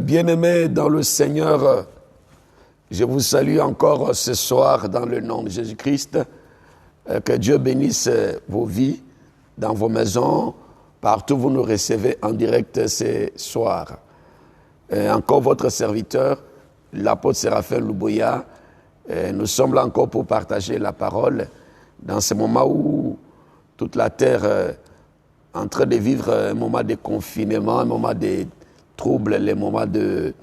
Bien-aimés dans le Seigneur, je vous salue encore ce soir dans le nom de Jésus-Christ. Que Dieu bénisse vos vies dans vos maisons, partout où vous nous recevez en direct ce soir. Encore votre serviteur, l'apôtre Séraphin Louboya, nous sommes là encore pour partager la parole dans ce moment où toute la terre est en train de vivre un moment de confinement, un moment de troubles, les moments de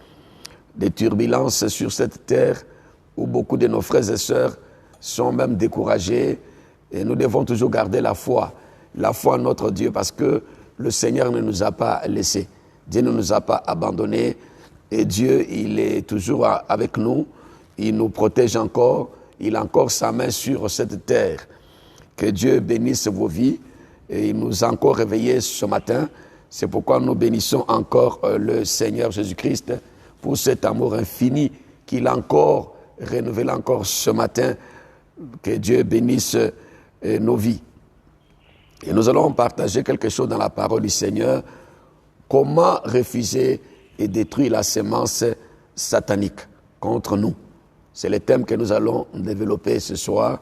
turbulences sur cette terre où beaucoup de nos frères et sœurs sont même découragés. Et nous devons toujours garder la foi en notre Dieu, parce que le Seigneur ne nous a pas laissés. Dieu ne nous a pas abandonnés. Et Dieu, il est toujours avec nous. Il nous protège encore. Il a encore sa main sur cette terre. Que Dieu bénisse vos vies. Et il nous a encore réveillés ce matin. C'est pourquoi nous bénissons encore le Seigneur Jésus-Christ pour cet amour infini qu'il a encore renouvelé encore ce matin. Que Dieu bénisse nos vies. Et nous allons partager quelque chose dans la parole du Seigneur. Comment refuser et détruire la sémence satanique contre nous. C'est le thème que nous allons développer ce soir.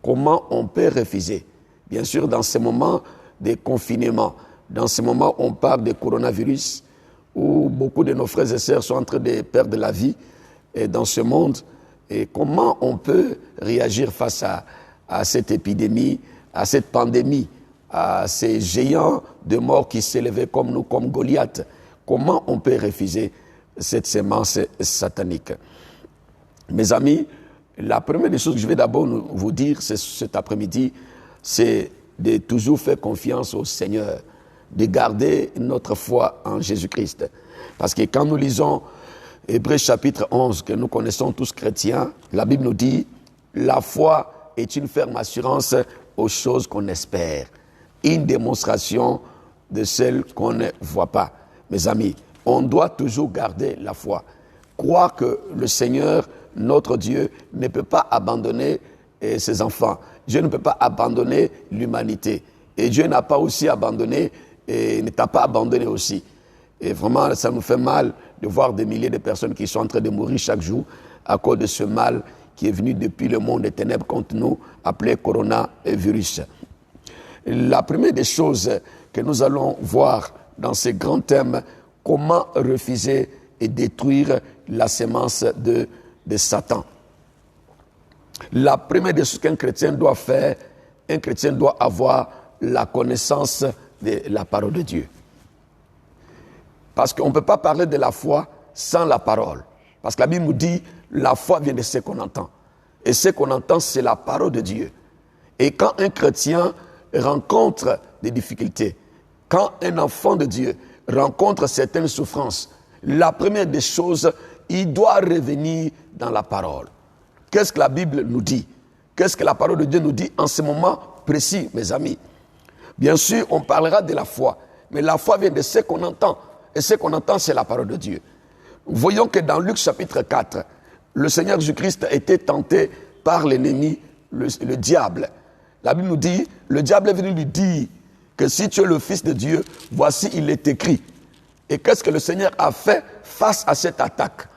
Comment on peut refuser. Bien sûr, dans ces moments de confinement, dans ces moments où on parle de coronavirus, où beaucoup de nos frères et sœurs sont en train de perdre la vie et dans ce monde, et comment on peut réagir face à cette épidémie, à cette pandémie, à ces géants de mort qui s'élevaient comme nous, comme Goliath. Comment on peut refuser cette sémence satanique? Mes amis, la première des choses que je vais d'abord vous dire cet après-midi, c'est de toujours faire confiance au Seigneur, de garder notre foi en Jésus-Christ. Parce que quand nous lisons Hébreux chapitre 11, que nous connaissons tous chrétiens, la Bible nous dit « La foi est une ferme assurance aux choses qu'on espère, une démonstration de celles qu'on ne voit pas. » Mes amis, on doit toujours garder la foi. Croire que le Seigneur, notre Dieu, ne peut pas abandonner ses enfants. Dieu ne peut pas abandonner l'humanité. Et Dieu n'a pas aussi abandonné et ne t'a pas abandonné aussi. Et vraiment, ça nous fait mal de voir des milliers de personnes qui sont en train de mourir chaque jour à cause de ce mal qui est venu depuis le monde des ténèbres contre nous, appelé coronavirus. La première des choses que nous allons voir dans ces grands thèmes, comment refuser et détruire la sémence de Satan. La première des choses qu'un chrétien doit faire, un chrétien doit avoir la connaissance de la parole de Dieu. Parce qu'on ne peut pas parler de la foi sans la parole. Parce que la Bible nous dit, la foi vient de ce qu'on entend. Et ce qu'on entend, c'est la parole de Dieu. Et quand un chrétien rencontre des difficultés, quand un enfant de Dieu rencontre certaines souffrances, la première des choses, il doit revenir dans la parole. Qu'est-ce que la Bible nous dit? Qu'est-ce que la parole de Dieu nous dit en ce moment précis, mes amis? Bien sûr, on parlera de la foi, mais la foi vient de ce qu'on entend. Et ce qu'on entend, c'est la parole de Dieu. Voyons que dans Luc chapitre 4, le Seigneur Jésus-Christ a été tenté par l'ennemi, le diable. La Bible nous dit, le diable est venu lui dire que si tu es le Fils de Dieu, voici, il est écrit. Et qu'est-ce que le Seigneur a fait face à cette attaque?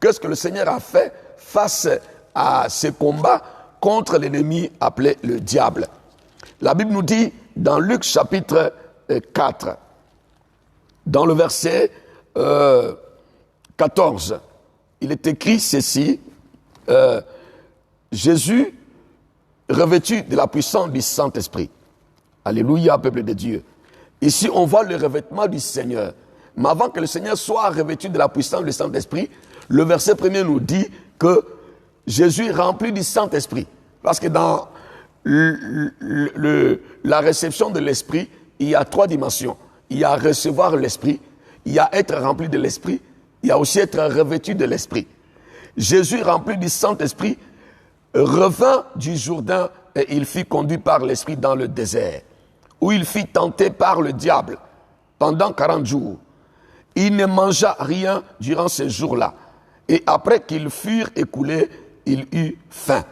Qu'est-ce que le Seigneur a fait face à ce combat contre l'ennemi appelé le diable? La Bible nous dit, dans Luc chapitre 4, dans le verset 14, il est écrit ceci, Jésus, revêtu de la puissance du Saint-Esprit. Alléluia, peuple de Dieu. Ici, on voit le revêtement du Seigneur. Mais avant que le Seigneur soit revêtu de la puissance du Saint-Esprit, le verset premier nous dit que Jésus est rempli du Saint-Esprit. Parce que dans la réception de l'Esprit, il y a 3 dimensions. Il y a recevoir l'Esprit, il y a être rempli de l'Esprit, il y a aussi être revêtu de l'Esprit. Jésus, rempli du Saint-Esprit, revint du Jourdain et il fut conduit par l'Esprit dans le désert, où il fut tenté par le diable pendant 40 jours. Il ne mangea rien durant ces jours-là. Et après qu'ils furent écoulés, il eut faim.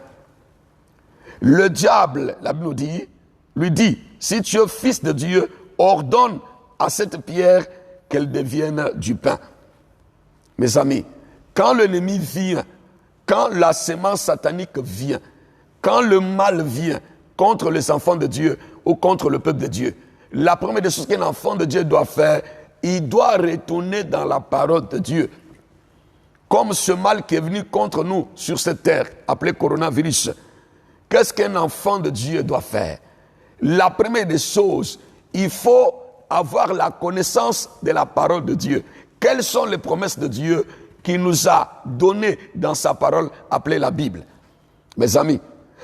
Le diable, la Bible nous dit, lui dit, si tu es fils de Dieu, ordonne à cette pierre qu'elle devienne du pain. Mes amis, quand l'ennemi vient, quand la sémence satanique vient, quand le mal vient contre les enfants de Dieu ou contre le peuple de Dieu, la première des choses qu'un enfant de Dieu doit faire, il doit retourner dans la parole de Dieu. Comme ce mal qui est venu contre nous sur cette terre, appelé coronavirus, qu'est-ce qu'un enfant de Dieu doit faire? La première des choses, il faut avoir la connaissance de la parole de Dieu. Quelles sont les promesses de Dieu qu'il nous a données dans sa parole appelée la Bible? Mes amis,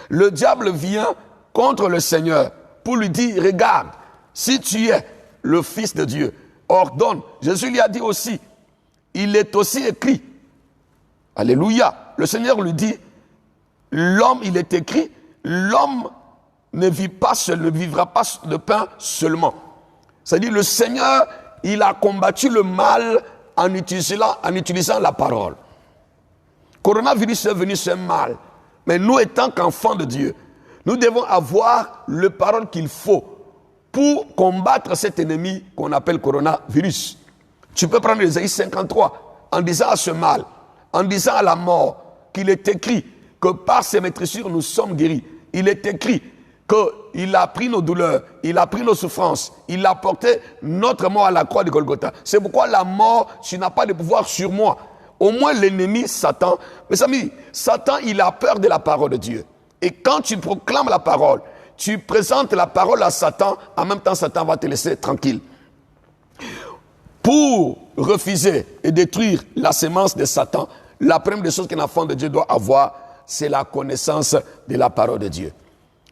le diable vient contre le Seigneur pour lui dire, regarde, si tu es le Fils de Dieu, ordonne. Jésus lui a dit aussi, il est aussi écrit, alléluia, le Seigneur lui dit, l'homme, il est écrit, l'homme ne vivra pas de pain seulement. C'est-à-dire le Seigneur, il a combattu le mal en utilisant la parole. Coronavirus est venu, c'est mal. Mais nous, étant qu'enfants de Dieu, nous devons avoir le parole qu'il faut pour combattre cet ennemi qu'on appelle coronavirus. Tu peux prendre Ésaïe 53 en disant à ce mal, en disant à la mort, qu'il est écrit que par ses maîtrissures nous sommes guéris. Il est écrit qu'il a pris nos douleurs, il a pris nos souffrances, il a porté notre mort à la croix de Golgotha. C'est pourquoi la mort, tu n'as pas de pouvoir sur moi. Au moins l'ennemi, Satan, mes amis, Satan, il a peur de la parole de Dieu. Et quand tu proclames la parole, tu présentes la parole à Satan, en même temps Satan va te laisser tranquille. Pour refuser et détruire la sémence de Satan, la première des choses qu'un enfant de Dieu doit avoir, c'est la connaissance de la parole de Dieu.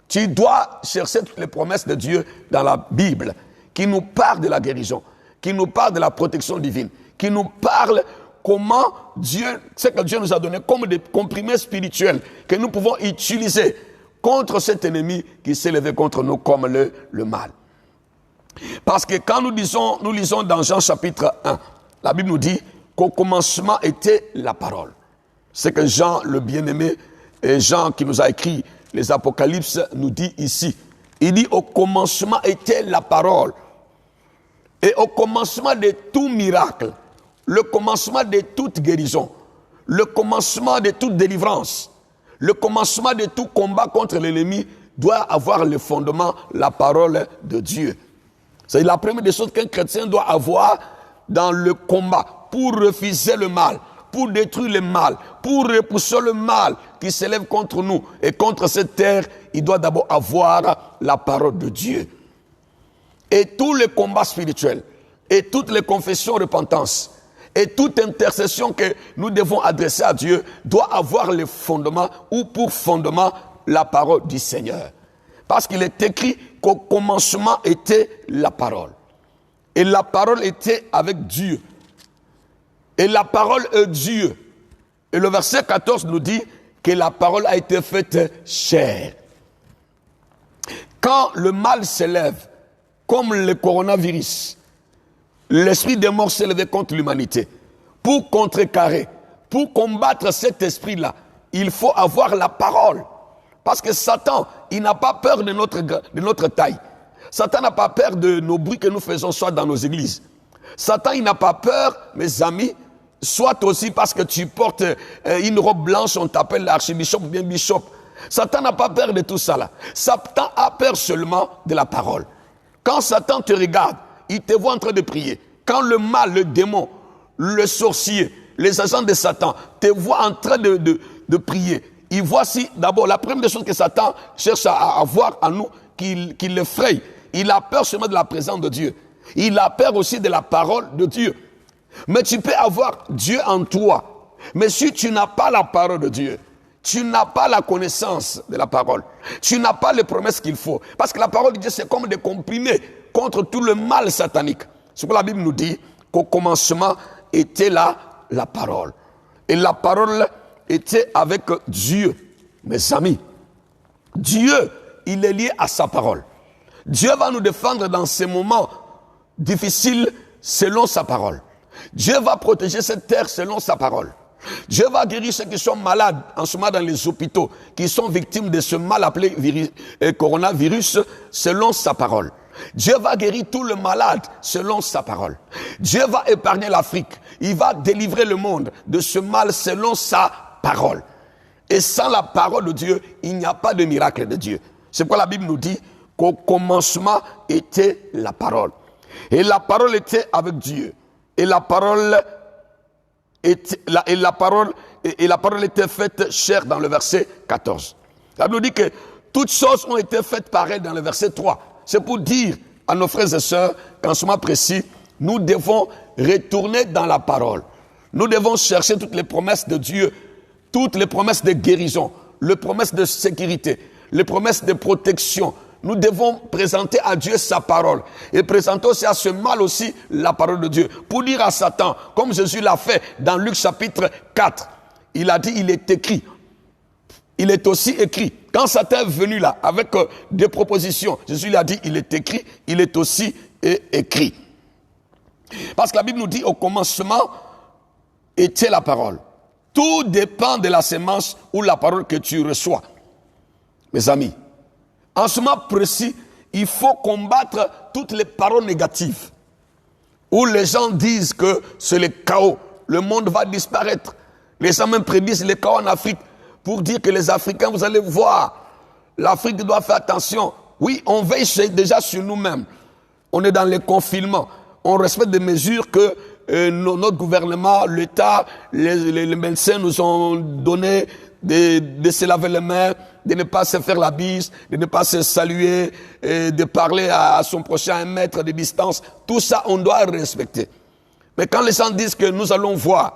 Tu dois chercher toutes les promesses de Dieu dans la Bible, qui nous parlent de la guérison, qui nous parlent de la protection divine, qui nous parlent comment Dieu, ce que Dieu nous a donné comme des comprimés spirituels que nous pouvons utiliser contre cet ennemi qui s'est levé contre nous comme le mal. Parce que quand nous lisons dans Jean chapitre 1, la Bible nous dit qu'au commencement était la parole. C'est que Jean, le bien-aimé, et Jean qui nous a écrit les Apocalypses, nous dit ici. Il dit au commencement était la parole. Et au commencement de tout miracle, le commencement de toute guérison, le commencement de toute délivrance, le commencement de tout combat contre l'ennemi doit avoir le fondement, la parole de Dieu. C'est la première des choses qu'un chrétien doit avoir dans le combat pour refuser le mal, pour détruire le mal, pour repousser le mal qui s'élève contre nous et contre cette terre. Il doit d'abord avoir la parole de Dieu. Et tous les combats spirituels, et toutes les confessions repentance, et toute intercession que nous devons adresser à Dieu doit avoir le fondement ou pour fondement la parole du Seigneur. Parce qu'il est écrit qu'au commencement était la parole. Et la parole était avec Dieu. Et la parole est Dieu. Et le verset 14 nous dit que la parole a été faite chair. Quand le mal s'élève, comme le coronavirus, l'esprit des morts s'est levé contre l'humanité. Pour contrecarrer, pour combattre cet esprit-là, il faut avoir la parole. Parce que Satan, il n'a pas peur de notre taille. Satan n'a pas peur de nos bruits que nous faisons, soit dans nos églises. Satan, il n'a pas peur, mes amis, soit aussi parce que tu portes une robe blanche, on t'appelle l'archibishop ou bien bishop. Satan n'a pas peur de tout ça là. Satan a peur seulement de la parole. Quand Satan te regarde, il te voit en train de prier. Quand le mal, le démon, le sorcier, les agents de Satan te voient en train de prier, il voit si, d'abord, la première des choses que Satan cherche à voir en nous, qu'il l'effraie. Il a peur seulement de la présence de Dieu. Il a peur aussi de la parole de Dieu. Mais tu peux avoir Dieu en toi. Mais si tu n'as pas la parole de Dieu, tu n'as pas la connaissance de la parole, tu n'as pas les promesses qu'il faut. Parce que la parole de Dieu, c'est comme des comprimés contre tout le mal satanique. Ce que la Bible nous dit, qu'au commencement était là la parole. Et la parole était avec Dieu. Mes amis, Dieu, il est lié à sa parole. Dieu va nous défendre dans ces moments difficiles selon sa parole. Dieu va protéger cette terre selon sa parole. Dieu va guérir ceux qui sont malades en ce moment dans les hôpitaux, qui sont victimes de ce mal appelé coronavirus selon sa parole. Dieu va guérir tout le malade selon sa parole. Dieu va épargner l'Afrique. Il va délivrer le monde de ce mal selon sa parole. Et sans la parole de Dieu, il n'y a pas de miracle de Dieu. C'est pourquoi la Bible nous dit qu'au commencement était la parole. Et la parole était avec Dieu. Et la parole était faite chair dans le verset 14. La Bible nous dit que toutes choses ont été faites par elle dans le verset 3. C'est pour dire à nos frères et sœurs qu'en ce moment précis, nous devons retourner dans la parole. Nous devons chercher toutes les promesses de Dieu, toutes les promesses de guérison, les promesses de sécurité, les promesses de protection. Nous devons présenter à Dieu sa parole et présenter aussi à ce mal aussi la parole de Dieu. Pour dire à Satan, comme Jésus l'a fait dans Luc chapitre 4, il a dit, il est écrit. Il est aussi écrit. Quand Satan est venu là, avec des propositions, Jésus lui a dit, il est écrit, il est aussi écrit. Parce que la Bible nous dit, au commencement était la parole. Tout dépend de la sémence ou la parole que tu reçois. Mes amis, en ce moment précis, il faut combattre toutes les paroles négatives. Où les gens disent que c'est le chaos, le monde va disparaître. Les gens même prédisent le chaos en Afrique. Pour dire que les Africains, vous allez voir, l'Afrique doit faire attention. Oui, on veille déjà sur nous-mêmes. On est dans les confinements. On respecte des mesures que notre gouvernement, l'État, les médecins nous ont donné, de se laver les mains, de ne pas se faire la bise, de ne pas se saluer, de parler à son prochain à 1 mètre de distance. Tout ça, on doit respecter. Mais quand les gens disent que nous allons voir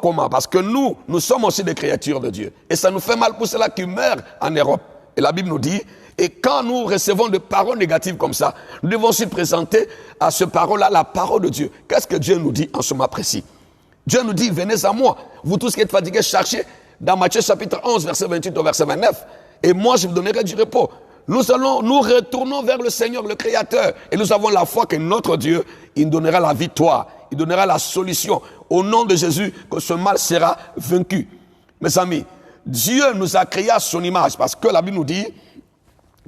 comment. Parce que nous sommes aussi des créatures de Dieu. Et ça nous fait mal pour ceux-là qui meurent en Europe. Et la Bible nous dit, et quand nous recevons des paroles négatives comme ça, nous devons aussi présenter à ce parole-là la parole de Dieu. Qu'est-ce que Dieu nous dit en ce moment précis? Dieu nous dit, venez à moi, vous tous qui êtes fatigués, chargés, dans Matthieu chapitre 11, verset 28 au verset 29. Et moi, je vous donnerai du repos. Nous retournons vers le Seigneur, le Créateur. Et nous avons la foi que notre Dieu, il nous donnera la victoire. Il donnera la solution. Au nom de Jésus, que ce mal sera vaincu. Mes amis, Dieu nous a créés à son image. Parce que la Bible nous dit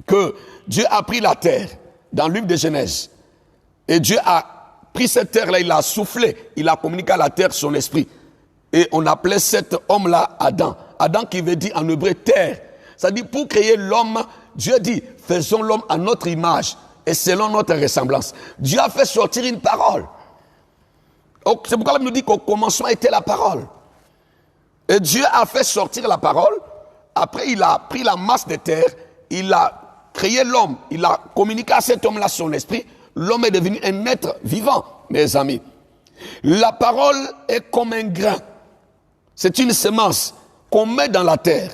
que Dieu a pris la terre dans le livre de Genèse. Et Dieu a pris cette terre-là, il a soufflé. Il a communiqué à la terre son esprit. Et on appelait cet homme-là Adam. Adam qui veut dire en hébreu terre. C'est-à-dire pour créer l'homme, Dieu dit, faisons l'homme à notre image et selon notre ressemblance. Dieu a fait sortir une parole. C'est pourquoi la Bible nous dit qu'au commencement était la parole. Et Dieu a fait sortir la parole. Après, il a pris la masse de terre. Il a créé l'homme. Il a communiqué à cet homme-là son esprit. L'homme est devenu un être vivant, mes amis. La parole est comme un grain. C'est une semence qu'on met dans la terre.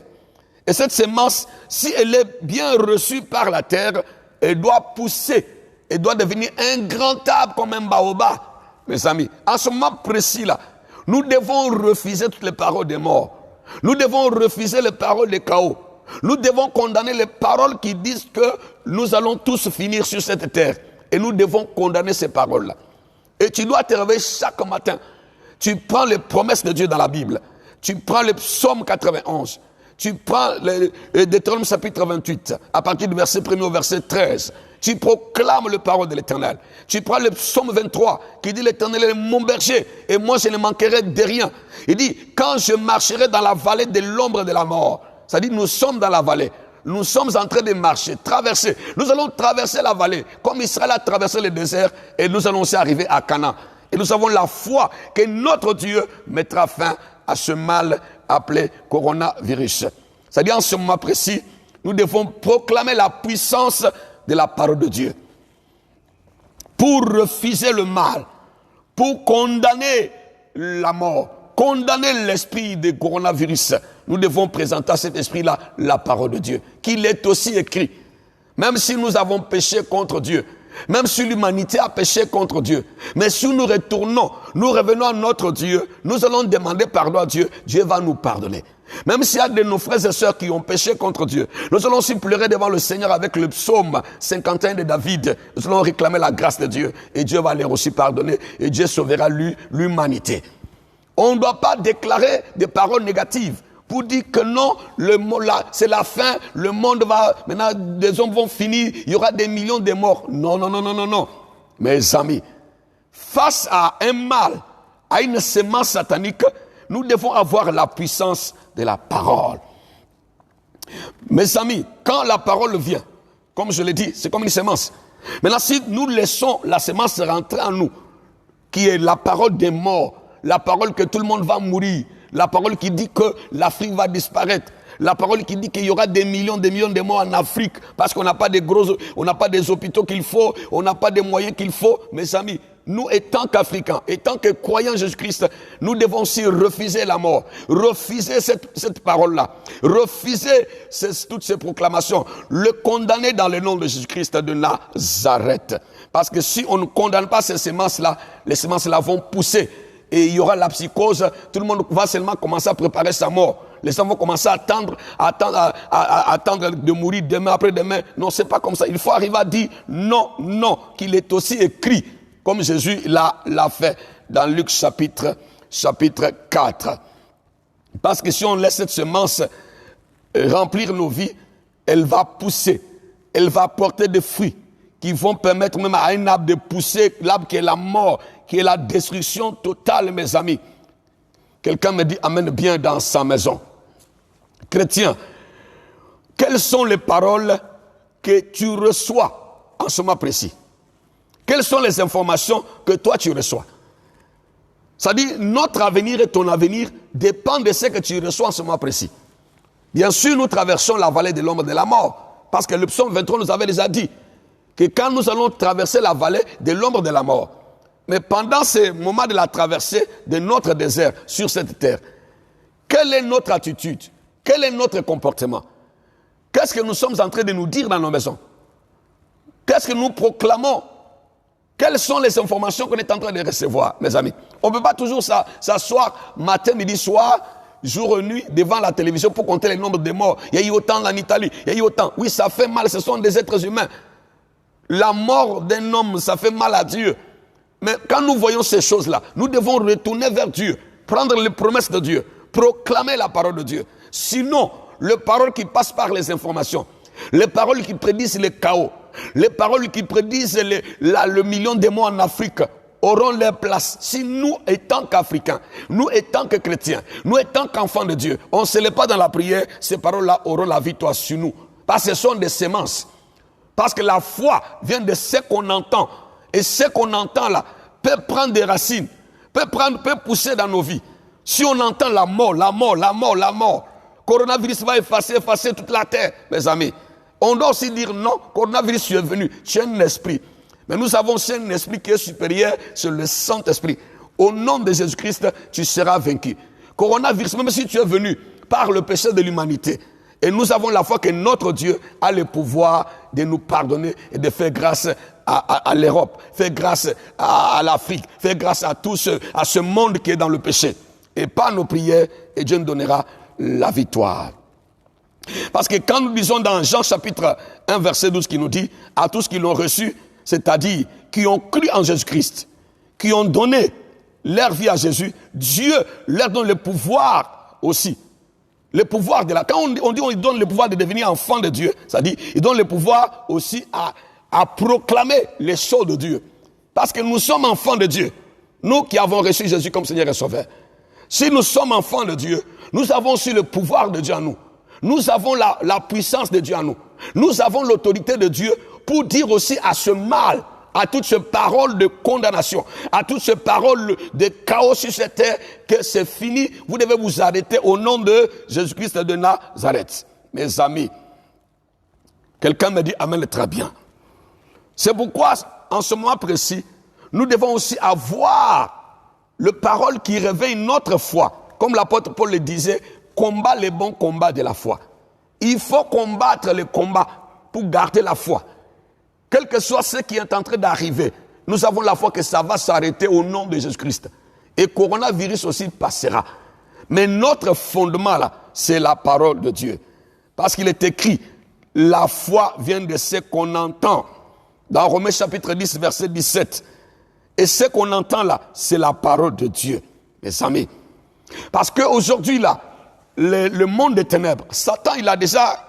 Et cette semence, si elle est bien reçue par la terre, elle doit pousser. Elle doit devenir un grand arbre comme un baobab. Mes amis, en ce moment précis-là, nous devons refuser toutes les paroles des morts. Nous devons refuser les paroles des chaos. Nous devons condamner les paroles qui disent que nous allons tous finir sur cette terre. Et nous devons condamner ces paroles-là. Et tu dois te réveiller chaque matin. Tu prends les promesses de Dieu dans la Bible. Tu prends le psaume 91. Tu prends le Deutéronome chapitre 28, à partir du verset 1er au verset 13. Tu proclames les paroles de l'Éternel. Tu prends le psaume 23, qui dit l'Éternel est mon berger, et moi je ne manquerai de rien. Il dit, quand je marcherai dans la vallée de l'ombre de la mort, ça dit, nous sommes dans la vallée. Nous sommes en train de marcher, traverser. Nous allons traverser la vallée, comme Israël a traversé le désert, et nous allons aussi arriver à Canaan. Et nous avons la foi que notre Dieu mettra fin à ce mal appelé coronavirus. C'est-à-dire, en ce moment précis, nous devons proclamer la puissance de la parole de Dieu. Pour refuser le mal, pour condamner la mort, condamner l'esprit du coronavirus, nous devons présenter à cet esprit-là la parole de Dieu, qu'il est aussi écrit. Même si nous avons péché contre Dieu, même si l'humanité a péché contre Dieu, mais si nous retournons, nous revenons à notre Dieu, nous allons demander pardon à Dieu, Dieu va nous pardonner. Même s'il y a de nos frères et sœurs qui ont péché contre Dieu, nous allons aussi pleurer devant le Seigneur avec le psaume 51 de David. Nous allons réclamer la grâce de Dieu et Dieu va leur aussi pardonner et Dieu sauvera l'humanité. On ne doit pas déclarer des paroles négatives. pour dire que non, c'est la fin, le monde va, maintenant les hommes vont finir, il y aura des millions de morts. Non, non, non, non, non, non. Mes amis, face à un mal, à une sémence satanique, nous devons avoir la puissance de la parole. Mes amis, quand la parole vient, comme je l'ai dit, c'est comme une sémence. Maintenant, si nous laissons la sémence rentrer en nous, qui est la parole des morts, la parole que tout le monde va mourir, la parole qui dit que l'Afrique va disparaître, la parole qui dit qu'il y aura des millions de morts en Afrique parce qu'on n'a pas on n'a pas des hôpitaux qu'il faut, on n'a pas des moyens qu'il faut. Mes amis, nous, étant qu'Africains, étant que croyants en Jésus-Christ, nous devons aussi refuser la mort, refuser cette parole-là, refuser toutes ces proclamations, le condamner dans le nom de Jésus-Christ de Nazareth. Parce que si on ne condamne pas ces semences-là, les semences-là vont pousser. Et il y aura la psychose, tout le monde va seulement commencer à préparer sa mort. Les gens vont commencer à attendre de mourir demain, après-demain. Non, c'est pas comme ça. Il faut arriver à dire non, non, qu'il est aussi écrit, comme Jésus l'a fait dans Luc chapitre 4. Parce que si on laisse cette semence remplir nos vies, elle va pousser, elle va porter des fruits qui vont permettre même à un arbre de pousser, l'arbre qui est la mort, qui est la destruction totale, mes amis. Quelqu'un me dit amen bien dans sa maison. Chrétien, quelles sont les paroles que tu reçois en ce moment précis? Quelles sont les informations que toi tu reçois? C'est-à-dire, notre avenir et ton avenir dépendent de ce que tu reçois en ce moment précis. Bien sûr, nous traversons la vallée de l'ombre de la mort, parce que le psaume 23 nous avait déjà dit que quand nous allons traverser la vallée de l'ombre de la mort, mais pendant ce moment de la traversée de notre désert sur cette terre, quelle est notre attitude? Quel est notre comportement? Qu'est-ce que nous sommes en train de nous dire dans nos maisons? Qu'est-ce que nous proclamons? Quelles sont les informations qu'on est en train de recevoir, mes amis? On ne peut pas toujours s'asseoir matin, midi, soir, jour et nuit, devant la télévision pour compter le nombre de morts. Il y a eu autant en Italie, il y a eu autant. Oui, ça fait mal, ce sont des êtres humains. La mort d'un homme, ça fait mal à Dieu. Mais quand nous voyons ces choses-là, nous devons retourner vers Dieu, prendre les promesses de Dieu, proclamer la parole de Dieu. Sinon, les paroles qui passent par les informations, les paroles qui prédisent le chaos, les paroles qui prédisent le million de morts en Afrique auront leur place. Si nous, étant qu'Africains, nous étant que chrétiens, nous étant qu'enfants de Dieu, on ne se lève pas dans la prière, ces paroles-là auront la victoire sur nous. Parce que ce sont des semences. Parce que la foi vient de ce qu'on entend. Et ce qu'on entend là peut prendre des racines, peut pousser dans nos vies. Si on entend la mort, la mort, la mort, la mort, coronavirus va effacer toute la terre, mes amis. On doit aussi dire non, coronavirus, tu es venu, tu es un esprit. Mais nous avons aussi un esprit qui est supérieur, c'est le Saint-Esprit. Au nom de Jésus-Christ, tu seras vaincu. Coronavirus, même si tu es venu par le péché de l'humanité, et nous avons la foi que notre Dieu a le pouvoir de nous pardonner et de faire grâce à l'Europe, faire grâce à l'Afrique, faire grâce à à ce monde qui est dans le péché. Et par nos prières, et Dieu nous donnera la victoire. Parce que quand nous lisons dans Jean chapitre 1, verset 12, qui nous dit, à tous qui l'ont reçu, c'est-à-dire qui ont cru en Jésus-Christ, qui ont donné leur vie à Jésus, Dieu leur donne le pouvoir aussi. Le pouvoir quand on dit on donne le pouvoir de devenir enfant de Dieu, c'est-à-dire il donne le pouvoir aussi à proclamer les choses de Dieu. Parce que nous sommes enfants de Dieu. Nous qui avons reçu Jésus comme Seigneur et Sauveur. Si nous sommes enfants de Dieu, nous avons aussi le pouvoir de Dieu en nous. Nous avons la puissance de Dieu en nous. Nous avons l'autorité de Dieu pour dire aussi à ce mal, à toutes ces paroles de condamnation, à toutes ces paroles de chaos sur cette terre, que c'est fini, vous devez vous arrêter au nom de Jésus-Christ de Nazareth. Mes amis, quelqu'un me dit amen très bien. C'est pourquoi, en ce moment précis, nous devons aussi avoir le parole qui réveille notre foi. Comme l'apôtre Paul le disait, combat les bons combats de la foi. Il faut combattre les combats pour garder la foi. Quel que soit ce qui est en train d'arriver, nous avons la foi que ça va s'arrêter au nom de Jésus-Christ. Et coronavirus aussi passera. Mais notre fondement là, c'est la parole de Dieu. Parce qu'il est écrit, la foi vient de ce qu'on entend. Dans Romains chapitre 10, verset 17. Et ce qu'on entend là, c'est la parole de Dieu, mes amis. Parce qu'aujourd'hui là, le monde des ténèbres, Satan, il a déjà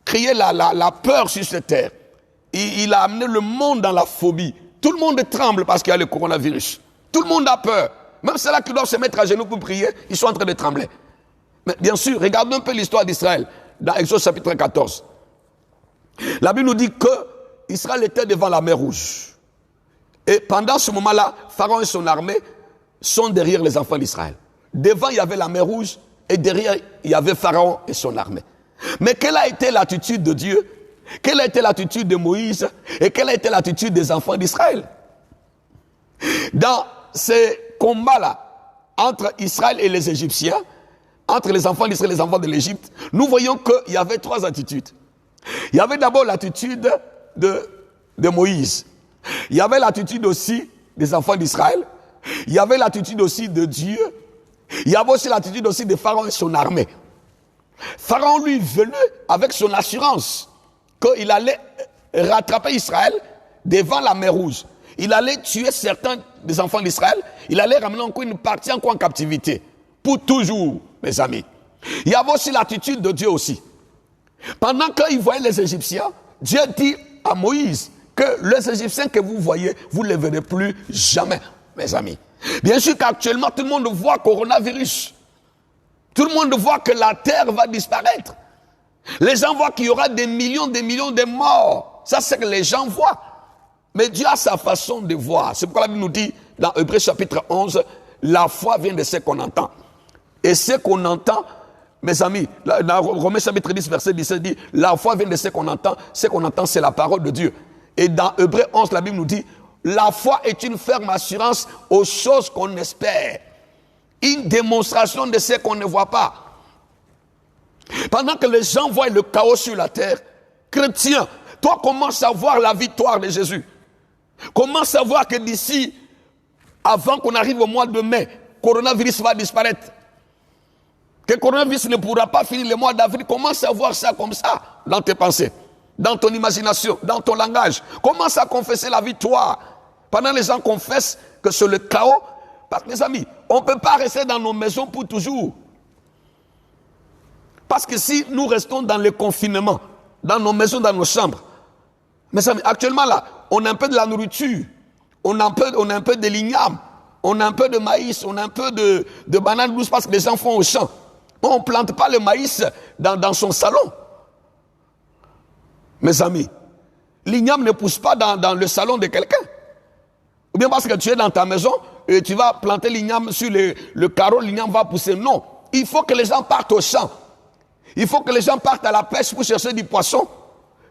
créé la peur sur cette terre. Il a amené le monde dans la phobie. Tout le monde tremble parce qu'il y a le coronavirus. Tout le monde a peur. Même ceux-là qui doivent se mettre à genoux pour prier, ils sont en train de trembler. Mais bien sûr, regardons un peu l'histoire d'Israël dans Exode chapitre 14. La Bible nous dit que Israël était devant la mer Rouge. Et pendant ce moment-là, Pharaon et son armée sont derrière les enfants d'Israël. Devant, il y avait la mer Rouge et derrière, il y avait Pharaon et son armée. Mais quelle a été l'attitude de Dieu? Quelle a été l'attitude de Moïse? Et quelle a été l'attitude des enfants d'Israël? Dans ces combats-là, entre Israël et les Égyptiens, entre les enfants d'Israël et les enfants de l'Égypte, nous voyons qu'il y avait trois attitudes. Il y avait d'abord l'attitude de Moïse. Il y avait l'attitude aussi des enfants d'Israël. Il y avait l'attitude aussi de Dieu. Il y avait aussi l'attitude aussi de Pharaon et son armée. Pharaon, lui, venait avec son assurance qu'il allait rattraper Israël devant la mer Rouge. Il allait tuer certains des enfants d'Israël. Il allait ramener encore une partie encore en captivité. Pour toujours, mes amis. Il y avait aussi l'attitude de Dieu aussi. Pendant qu'il voyait les Égyptiens, Dieu dit à Moïse que les Égyptiens que vous voyez, vous ne les verrez plus jamais, mes amis. Bien sûr qu'actuellement, tout le monde voit coronavirus. Tout le monde voit que la terre va disparaître. Les gens voient qu'il y aura des millions de morts. Ça, c'est ce que les gens voient. Mais Dieu a sa façon de voir. C'est pourquoi la Bible nous dit, dans Hébreux chapitre 11, la foi vient de ce qu'on entend. Et ce qu'on entend, mes amis, dans Romains chapitre 10, verset 17 dit, la foi vient de ce qu'on entend. Ce qu'on entend, c'est la parole de Dieu. Et dans Hébreux 11, la Bible nous dit, la foi est une ferme assurance aux choses qu'on espère. Une démonstration de ce qu'on ne voit pas. Pendant que les gens voient le chaos sur la terre, chrétien, toi commence à voir la victoire de Jésus. Commence à voir que d'ici, avant qu'on arrive au mois de mai, le coronavirus va disparaître. Que le coronavirus ne pourra pas finir le mois d'avril. Commence à voir ça comme ça dans tes pensées, dans ton imagination, dans ton langage. Commence à confesser la victoire. Pendant que les gens confessent que c'est le chaos, parce que mes amis, on ne peut pas rester dans nos maisons pour toujours. Parce que si nous restons dans le confinement, dans nos maisons, dans nos chambres, mes amis, actuellement là, on a un peu de la nourriture, on a un peu de l'igname, on a un peu de maïs, on a un peu de bananes douces parce que les gens font au champ. On ne plante pas le maïs dans son salon. Mes amis, l'igname ne pousse pas dans le salon de quelqu'un. Ou bien parce que tu es dans ta maison et tu vas planter l'igname sur le carreau, l'igname va pousser. Non, il faut que les gens partent au champ. Il faut que les gens partent à la pêche pour chercher du poisson.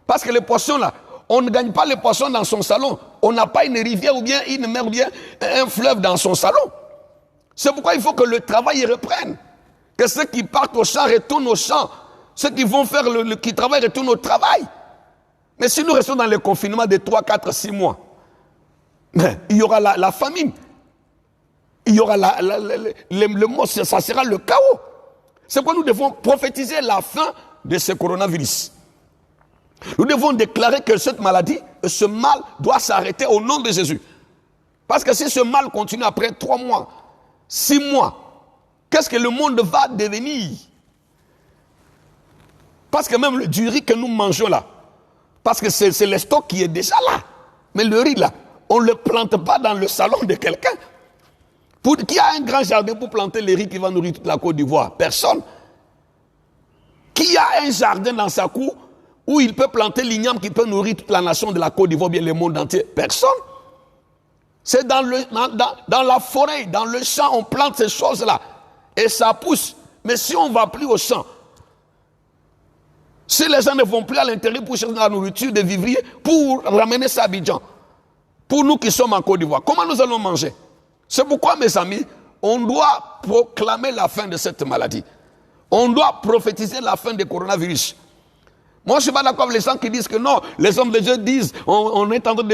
Parce que le poisson là, on ne gagne pas le poisson dans son salon. On n'a pas une rivière ou bien une mer ou bien un fleuve dans son salon. C'est pourquoi il faut que le travail reprenne. Que ceux qui partent au champ retournent au champ. Ceux qui vont faire qui travaillent retournent au travail. Mais si nous restons dans le confinement de 3, 4, 6 mois, mais il y aura la famine. Il y aura le mot, ça sera le chaos. C'est pourquoi nous devons prophétiser la fin de ce coronavirus. Nous devons déclarer que cette maladie, ce mal doit s'arrêter au nom de Jésus. Parce que si ce mal continue après 3 mois, 6 mois, qu'est-ce que le monde va devenir? Parce que même du riz que nous mangeons là, parce que c'est le stock qui est déjà là. Mais le riz là, on ne le plante pas dans le salon de quelqu'un. Qui a un grand jardin pour planter le riz qui va nourrir toute la Côte d'Ivoire? Personne. Qui a un jardin dans sa cour où il peut planter l'igname qui peut nourrir toute la nation de la Côte d'Ivoire, bien le monde entier? Personne. C'est dans la forêt, dans le champ, on plante ces choses-là. Et ça pousse. Mais si on ne va plus au champ, si les gens ne vont plus à l'intérieur pour chercher de la nourriture, des vivriers, pour ramener ça à Abidjan, pour nous qui sommes en Côte d'Ivoire, comment nous allons manger? C'est pourquoi, mes amis, on doit proclamer la fin de cette maladie. On doit prophétiser la fin du coronavirus. Moi, je ne suis pas d'accord avec les gens qui disent que non, les hommes de Dieu disent, on est en train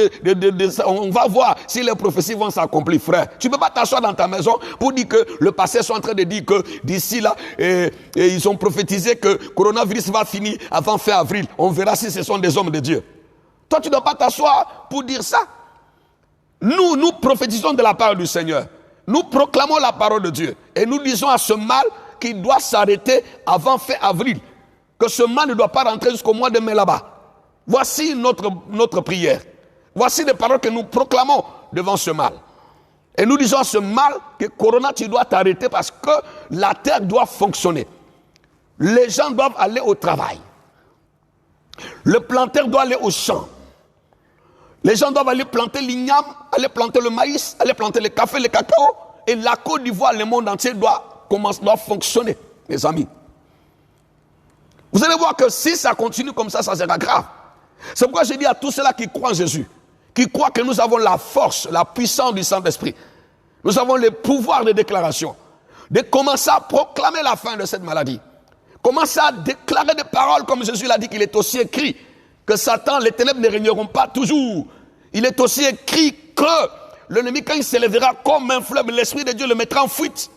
on va voir si les prophéties vont s'accomplir, frère. Tu ne peux pas t'asseoir dans ta maison pour dire que le passé sont en train de dire que d'ici là, ils ont prophétisé que le coronavirus va finir avant fin avril. On verra si ce sont des hommes de Dieu. Toi, tu ne dois pas t'asseoir pour dire ça. Nous prophétisons de la parole du Seigneur. Nous proclamons la parole de Dieu. Et nous disons à ce mal qui doit s'arrêter avant fin avril. Que ce mal ne doit pas rentrer jusqu'au mois de mai là-bas. Voici notre prière. Voici les paroles que nous proclamons devant ce mal. Et nous disons à ce mal que Corona, tu dois t'arrêter parce que la terre doit fonctionner. Les gens doivent aller au travail. Le planteur doit aller au champ. Les gens doivent aller planter l'igname, aller planter le maïs, aller planter le café, le cacao. Et la Côte d'Ivoire, le monde entier doit fonctionner, mes amis. Vous allez voir que si ça continue comme ça sera grave. C'est pourquoi je dis à tous ceux-là qui croient en Jésus, qui croient que nous avons la force, la puissance du Saint-Esprit, nous avons le pouvoir de déclaration, de commencer à proclamer la fin de cette maladie. Commencer à déclarer des paroles comme Jésus l'a dit, qu'il est aussi écrit que Satan, les ténèbres ne régneront pas toujours. Il est aussi écrit que l'ennemi, quand il s'élèvera comme un fleuve, l'Esprit de Dieu le mettra en fuite.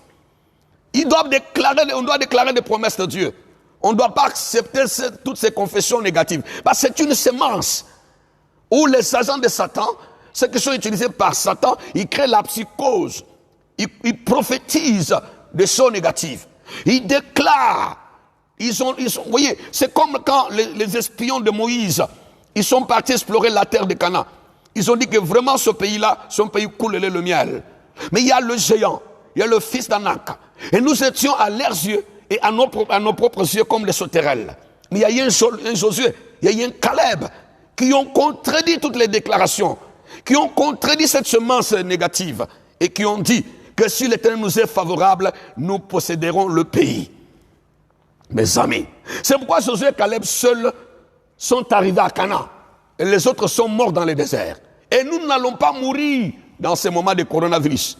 On doit déclarer des promesses de Dieu. On ne doit pas accepter toutes ces confessions négatives. Parce que c'est une semence où les agents de Satan, ceux qui sont utilisés par Satan, ils créent la psychose. Ils prophétisent des choses négatives. Ils déclarent. Vous voyez, c'est comme quand les espions de Moïse, ils sont partis explorer la terre de Canaan. Ils ont dit que vraiment ce pays-là, c'est un pays coule le miel. Mais il y a le géant, il y a le fils d'Anak. Et nous étions à leurs yeux et à nos propres yeux comme les sauterelles. Mais il y a eu un Josué, il y a eu un Caleb qui ont contredit toutes les déclarations, qui ont contredit cette semence négative et qui ont dit que si l'Éternel nous est favorable, nous posséderons le pays. Mes amis, c'est pourquoi Josué et Caleb seuls sont arrivés à Canaan et les autres sont morts dans le désert. Et nous n'allons pas mourir dans ces moments de coronavirus.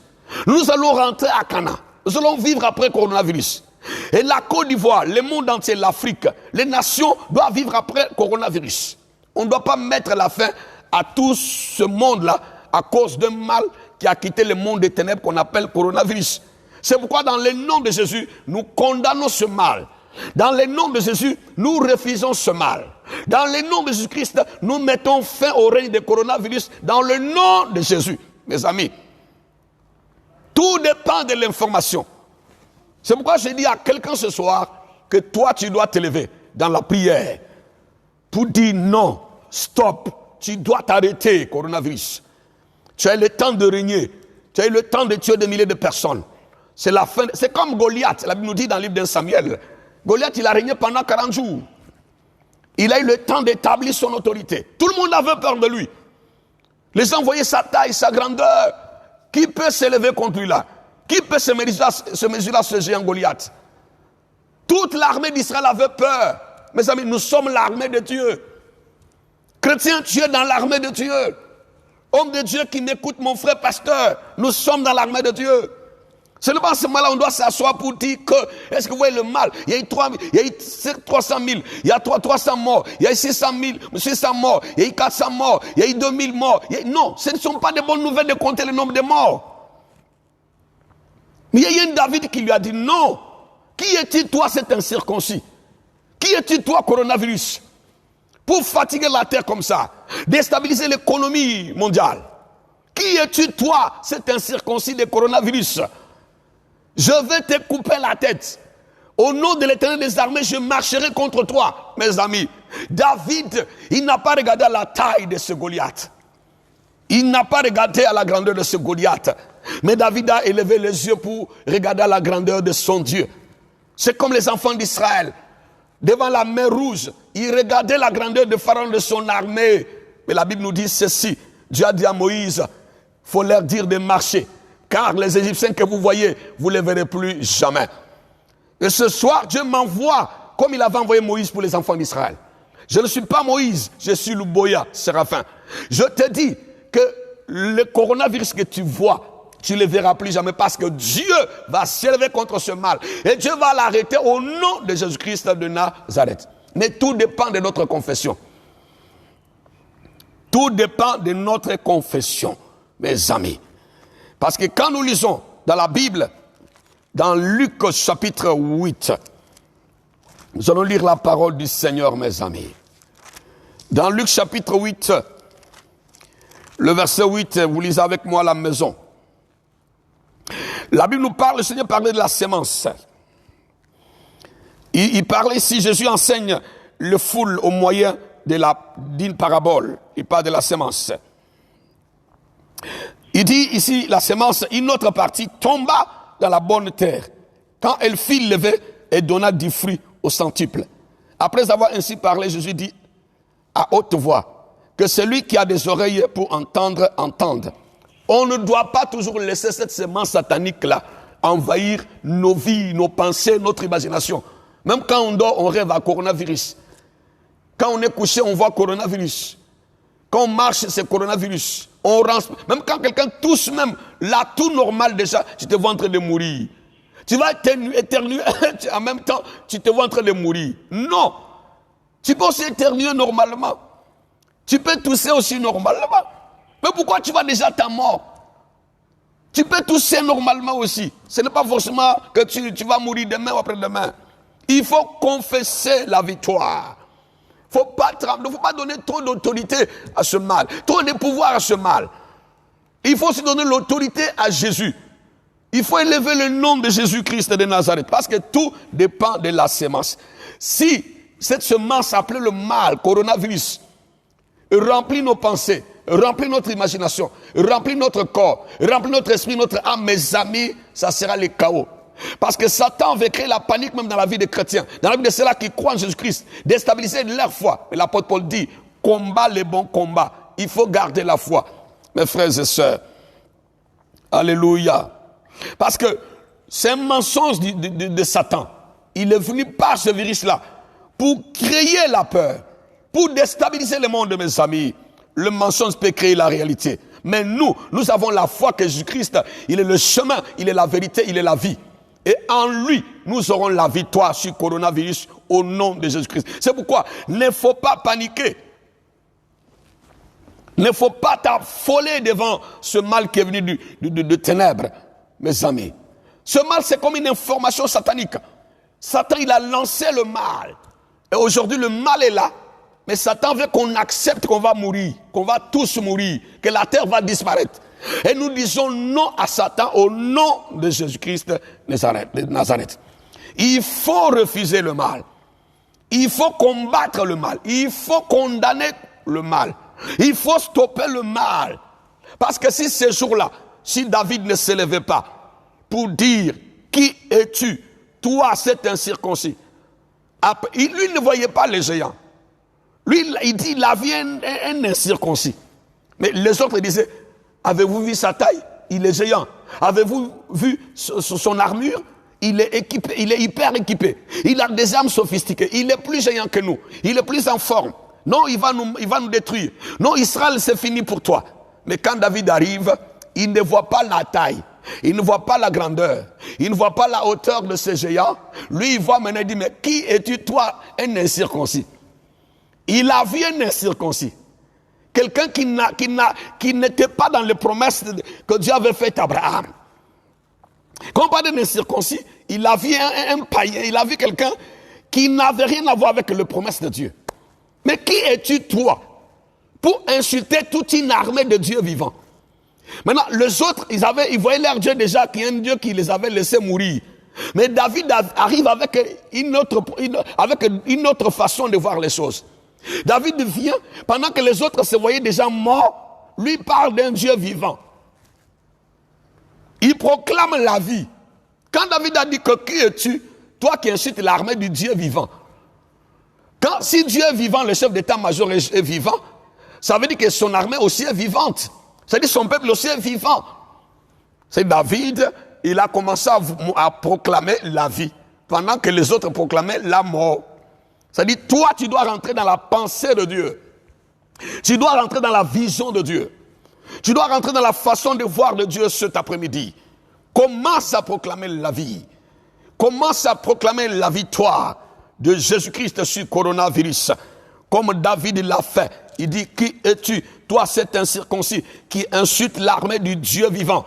Nous allons rentrer à Canaan. Nous allons vivre après coronavirus. Et la Côte d'Ivoire, le monde entier, l'Afrique, les nations doivent vivre après coronavirus. On ne doit pas mettre la fin à tout ce monde-là à cause d'un mal qui a quitté le monde des ténèbres qu'on appelle coronavirus. C'est pourquoi dans le nom de Jésus, nous condamnons ce mal. Dans le nom de Jésus, nous refusons ce mal. Dans le nom de Jésus-Christ, nous mettons fin au règne du coronavirus dans le nom de Jésus. Mes amis, tout dépend de l'information. C'est pourquoi je dis à quelqu'un ce soir que toi, tu dois te lever dans la prière pour dire non, stop, tu dois t'arrêter, coronavirus. Tu as le temps de régner, tu as eu le temps de tuer des milliers de personnes. C'est la fin. C'est comme Goliath, la Bible nous dit dans le livre de Samuel. Goliath, il a régné pendant 40 jours. Il a eu le temps d'établir son autorité. Tout le monde avait peur de lui. Les gens voyaient sa taille, sa grandeur. Qui peut s'élever contre lui là? Qui peut se mesurer à ce géant Goliath? Toute l'armée d'Israël avait peur. Mes amis, nous sommes l'armée de Dieu. Chrétien, tu es dans l'armée de Dieu. Homme de Dieu qui m'écoute, mon frère pasteur, nous sommes dans l'armée de Dieu. Seulement à ce moment-là, on doit s'asseoir pour dire que, est-ce que vous voyez le mal? Il y a eu 300 000, il y a 300 morts, il y a eu 600 morts, il y a eu 400 morts, il y a eu 2000 morts. Non, ce ne sont pas de bonnes nouvelles de compter le nombre de morts. Mais il y a eu un David qui lui a dit non. Qui es-tu toi, cet incirconcis? Qui es-tu toi, coronavirus? Pour fatiguer la terre comme ça, déstabiliser l'économie mondiale. Qui es-tu toi, cet incirconcis de coronavirus? Je vais te couper la tête. Au nom de l'Éternel des armées, je marcherai contre toi, mes amis. David, il n'a pas regardé à la taille de ce Goliath. Il n'a pas regardé à la grandeur de ce Goliath. Mais David a élevé les yeux pour regarder à la grandeur de son Dieu. C'est comme les enfants d'Israël. Devant la mer Rouge, ils regardaient la grandeur de Pharaon de son armée. Mais la Bible nous dit ceci. Dieu a dit à Moïse, il faut leur dire de marcher. Car les Égyptiens que vous voyez, vous ne les verrez plus jamais. Et ce soir, Dieu m'envoie comme il avait envoyé Moïse pour les enfants d'Israël. Je ne suis pas Moïse, je suis Louboya, Séraphin. Je te dis que le coronavirus que tu vois, tu ne le verras plus jamais parce que Dieu va s'élever contre ce mal. Et Dieu va l'arrêter au nom de Jésus-Christ de Nazareth. Mais tout dépend de notre confession. Tout dépend de notre confession, mes amis. Parce que quand nous lisons dans la Bible, dans Luc chapitre 8, nous allons lire la parole du Seigneur, mes amis. Dans Luc chapitre 8, le verset 8, vous lisez avec moi à la maison. La Bible nous parle, le Seigneur parlait de la sémence. Il parle ici, Jésus enseigne le foule au moyen d'une parabole. Il parle de la semence. Il dit ici, la semence, une autre partie tomba dans la bonne terre. Quand elle fit lever, elle donna du fruit au centuple. Après avoir ainsi parlé, Jésus dit à haute voix que celui qui a des oreilles pour entendre, entende. On ne doit pas toujours laisser cette semence satanique-là envahir nos vies, nos pensées, notre imagination. Même quand on dort, on rêve à coronavirus. Quand on est couché, on voit coronavirus. Quand on marche, c'est coronavirus. On range, même quand quelqu'un tousse, même là, tout normal déjà, tu te vois en train de mourir. Tu vas éternuer, en même temps, tu te vois en train de mourir. Non. Tu peux aussi éternuer normalement. Tu peux tousser aussi normalement. Mais pourquoi tu vas déjà ta mort? Tu peux tousser normalement aussi. Ce n'est pas forcément que tu vas mourir demain ou après-demain. Il faut confesser la victoire. Il ne faut pas donner trop d'autorité à ce mal, trop de pouvoir à ce mal. Il faut aussi donner l'autorité à Jésus. Il faut élever le nom de Jésus-Christ de Nazareth, parce que tout dépend de la semence. Si cette semence appelée le mal, coronavirus, remplit nos pensées, remplit notre imagination, remplit notre corps, remplit notre esprit, notre âme, mes amis, ça sera le chaos. Parce que Satan veut créer la panique même dans la vie des chrétiens, dans la vie de ceux-là qui croient en Jésus-Christ, déstabiliser leur foi. Et l'apôtre Paul dit, combat les bons combats. Il faut garder la foi, mes frères et sœurs. Alléluia. Parce que c'est un mensonge de Satan. Il est venu par ce virus-là pour créer la peur, pour déstabiliser le monde de mes amis. Le mensonge peut créer la réalité. Mais nous avons la foi que Jésus-Christ, il est le chemin, il est la vérité, il est la vie. Et en lui, nous aurons la victoire sur le coronavirus au nom de Jésus-Christ. C'est pourquoi il ne faut pas paniquer. Il ne faut pas t'affoler devant ce mal qui est venu de ténèbres, mes amis. Ce mal, c'est comme une information satanique. Satan, il a lancé le mal. Et aujourd'hui, le mal est là. Mais Satan veut qu'on accepte qu'on va mourir, qu'on va tous mourir, que la terre va disparaître. Et nous disons non à Satan au nom de Jésus-Christ de Nazareth. Il faut refuser le mal. Il faut combattre le mal. Il faut condamner le mal. Il faut stopper le mal. Parce que si ce jour-là, si David ne se levait pas pour dire « Qui es-tu, toi cet incirconcis ?» Lui ne voyait pas les géants. Lui, il dit, il a vu un incirconcis. Mais les autres disaient, avez-vous vu sa taille? Il est géant. Avez-vous vu son armure? Il est équipé, il est hyper équipé. Il a des armes sophistiquées. Il est plus géant que nous. Il est plus en forme. Non, il va nous détruire. Non, Israël, c'est fini pour toi. Mais quand David arrive, il ne voit pas la taille. Il ne voit pas la grandeur. Il ne voit pas la hauteur de ce géant. Lui, il voit maintenant, il dit, mais qui es-tu, toi, un incirconcis? Il a vu un incirconcis. Quelqu'un qui n'était pas dans les promesses que Dieu avait faites à Abraham. Quand on parle d'un incirconcis, il a vu un païen, il a vu quelqu'un qui n'avait rien à voir avec les promesses de Dieu. Mais qui es-tu, toi, pour insulter toute une armée de Dieu vivants? Maintenant, les autres, ils voyaient leur Dieu déjà, qui est un Dieu qui les avait laissés mourir. Mais David arrive avec une autre façon de voir les choses. David vient, pendant que les autres se voyaient déjà morts, lui parle d'un Dieu vivant. Il proclame la vie. Quand David a dit que qui es-tu, toi qui insultes l'armée du Dieu vivant. Si Dieu est vivant, le chef d'état-major est vivant, ça veut dire que son armée aussi est vivante. C'est-à-dire que son peuple aussi est vivant. C'est David, il a commencé à proclamer la vie, pendant que les autres proclamaient la mort. C'est-à-dire, toi, tu dois rentrer dans la pensée de Dieu. Tu dois rentrer dans la vision de Dieu. Tu dois rentrer dans la façon de voir de Dieu cet après-midi. Commence à proclamer la vie. Commence à proclamer la victoire de Jésus-Christ sur le coronavirus. Comme David l'a fait. Il dit, qui es-tu, toi cet incirconcis, qui insulte l'armée du Dieu vivant?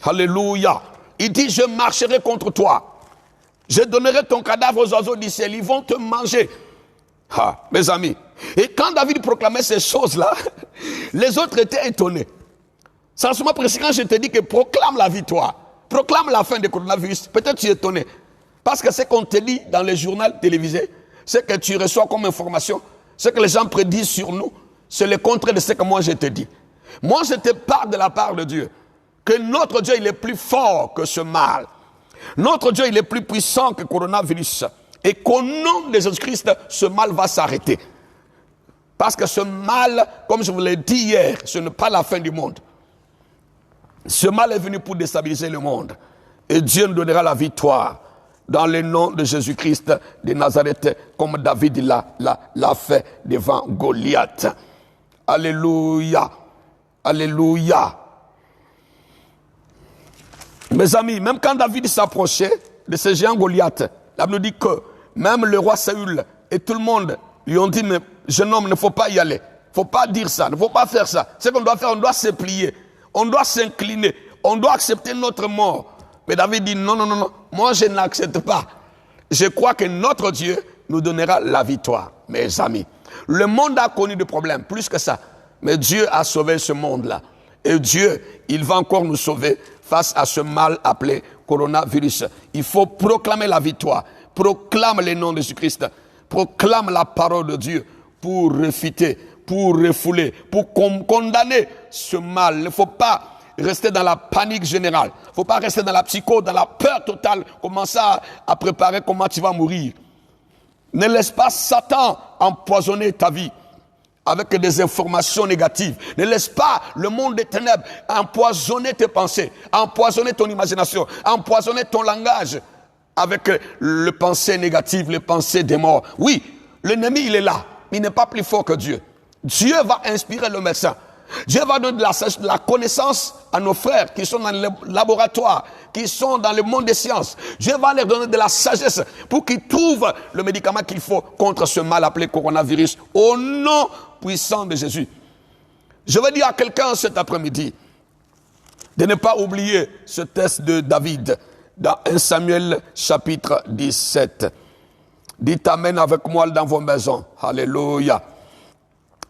Alléluia. Il dit, je marcherai contre toi. Je donnerai ton cadavre aux oiseaux du ciel. Ils vont te manger. Ah, mes amis. Et quand David proclamait ces choses-là, les autres étaient étonnés. Sans seulement précis, quand je te dis que proclame la victoire, proclame la fin du coronavirus, peut-être tu es étonné. Parce que ce qu'on te dit dans les journaux télévisés, ce que tu reçois comme information, ce que les gens prédisent sur nous, c'est le contraire de ce que moi je te dis. Moi je te parle de la part de Dieu. Que notre Dieu il est plus fort que ce mal. Notre Dieu il est plus puissant que le coronavirus. Et qu'au nom de Jésus-Christ, ce mal va s'arrêter. Parce que ce mal, comme je vous l'ai dit hier, ce n'est pas la fin du monde. Ce mal est venu pour déstabiliser le monde. Et Dieu nous donnera la victoire dans le nom de Jésus-Christ de Nazareth, comme David l'a fait devant Goliath. Alléluia. Alléluia. Mes amis, même quand David s'approchait de ce géant Goliath, la Bible nous dit que même le roi Saül et tout le monde lui ont dit, mais jeune homme, il ne faut pas y aller. Il ne faut pas dire ça, il ne faut pas faire ça. Ce qu'on doit faire, on doit se plier. On doit s'incliner. On doit accepter notre mort. Mais David dit, non, non, non, non. Moi, je n'accepte pas. Je crois que notre Dieu nous donnera la victoire, mes amis. Le monde a connu des problèmes, plus que ça. Mais Dieu a sauvé ce monde-là. Et Dieu, il va encore nous sauver face à ce mal appelé coronavirus. Il faut proclamer la victoire. Proclame le nom de Jésus-Christ. Proclame la parole de Dieu pour réfuter, pour refouler, pour condamner ce mal. Il ne faut pas rester dans la panique générale. Il ne faut pas rester dans la psychose, dans la peur totale. Commencer à préparer comment tu vas mourir. Ne laisse pas Satan empoisonner ta vie avec des informations négatives. Ne laisse pas le monde des ténèbres empoisonner tes pensées, empoisonner ton imagination, empoisonner ton langage avec les pensées négatives, les pensées des morts. Oui, l'ennemi, il est là. Il n'est pas plus fort que Dieu. Dieu va inspirer le médecin. Dieu va donner de la connaissance à nos frères qui sont dans le laboratoire, qui sont dans le monde des sciences. Dieu va leur donner de la sagesse pour qu'ils trouvent le médicament qu'il faut contre ce mal appelé coronavirus au nom puissant de Jésus. Je veux dire à quelqu'un cet après-midi de ne pas oublier ce texte de David dans 1 Samuel chapitre 17. Dites amen avec moi dans vos maisons. Alléluia.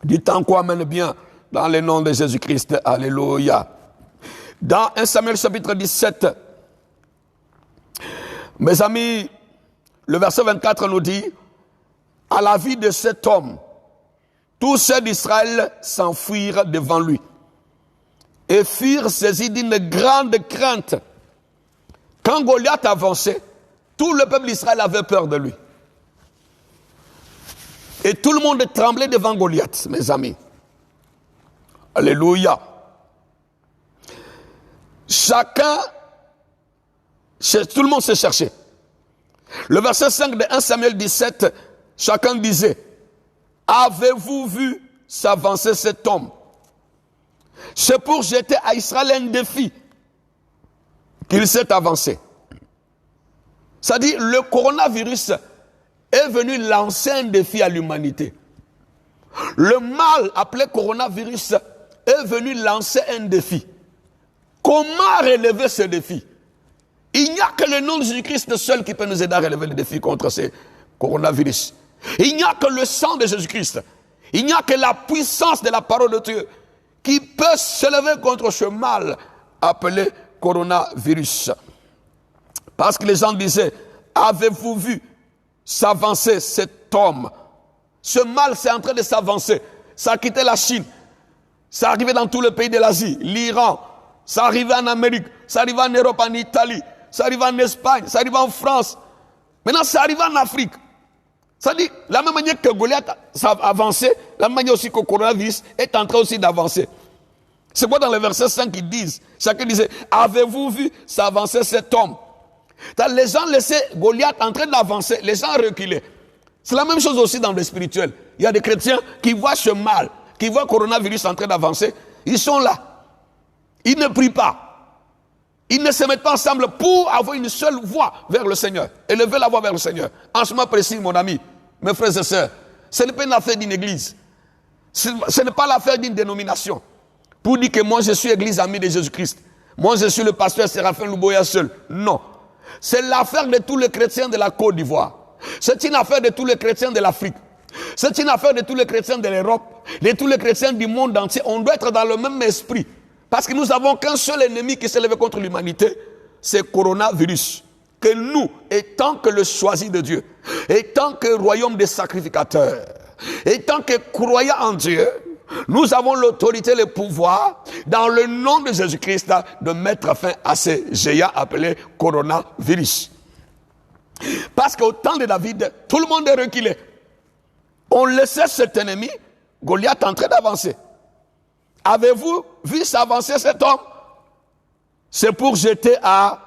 Dites encore amen bien dans le nom de Jésus-Christ. Alléluia. Dans 1 Samuel chapitre 17, mes amis, le verset 24 nous dit, à la vie de cet homme, tous ceux d'Israël s'enfuirent devant lui et furent saisis d'une grande crainte. Quand Goliath avançait, tout le peuple d'Israël avait peur de lui. Et tout le monde tremblait devant Goliath, mes amis. Alléluia. Tout le monde se cherchait. Le verset 5 de 1 Samuel 17, chacun disait, avez-vous vu s'avancer cet homme? C'est pour jeter à Israël un défi qu'il s'est avancé. C'est-à-dire, le coronavirus est venu lancer un défi à l'humanité. Le mal appelé coronavirus est venu lancer un défi. Comment relever ce défi? Il n'y a que le nom de Jésus-Christ seul qui peut nous aider à relever le défi contre ce coronavirus. Il n'y a que le sang de Jésus-Christ. Il n'y a que la puissance de la parole de Dieu qui peut s'élever contre ce mal appelé coronavirus. Parce que les gens disaient, avez-vous vu s'avancer cet homme? Ce mal, c'est en train de s'avancer. Ça a quitté la Chine. Ça est arrivé dans tous les pays de l'Asie, l'Iran. Ça arrive en Amérique. Ça arrive en Europe, en Italie. Ça arrive en Espagne. Ça arrive en France. Maintenant, ça arrive en Afrique. Ça dit, la même manière que Goliath a avancé, la même manière aussi que le coronavirus est en train aussi d'avancer. C'est quoi dans le verset 5 qu'ils disent? Chacun disait, avez-vous vu s'avancer cet homme? Les gens laissaient Goliath en train d'avancer. Les gens reculaient. C'est la même chose aussi dans le spirituel. Il y a des chrétiens qui voient ce mal, qui voient le coronavirus en train d'avancer. Ils sont là. Ils ne prient pas. Ils ne se mettent pas ensemble pour avoir une seule voix vers le Seigneur. Élever la voix vers le Seigneur. En ce moment précis, mon ami, mes frères et sœurs, ce n'est pas une affaire d'une église. Ce n'est pas l'affaire d'une dénomination. Pour dire que moi je suis église amie de Jésus-Christ. Moi je suis le pasteur Séraphin Louboya seul. Non. C'est l'affaire de tous les chrétiens de la Côte d'Ivoire. C'est une affaire de tous les chrétiens de l'Afrique. C'est une affaire de tous les chrétiens de l'Europe, de tous les chrétiens du monde entier. On doit être dans le même esprit. Parce que nous n'avons qu'un seul ennemi qui s'est levé contre l'humanité, c'est le coronavirus. que nous, étant que le choisi de Dieu, étant que royaume des sacrificateurs, étant que croyants en Dieu, nous avons l'autorité et le pouvoir, dans le nom de Jésus-Christ, de mettre fin à ces géants appelés coronavirus. Parce qu'au temps de David, tout le monde est reculé. On laissait cet ennemi, Goliath, en train d'avancer. Avez-vous vu s'avancer cet homme? C'est pour jeter à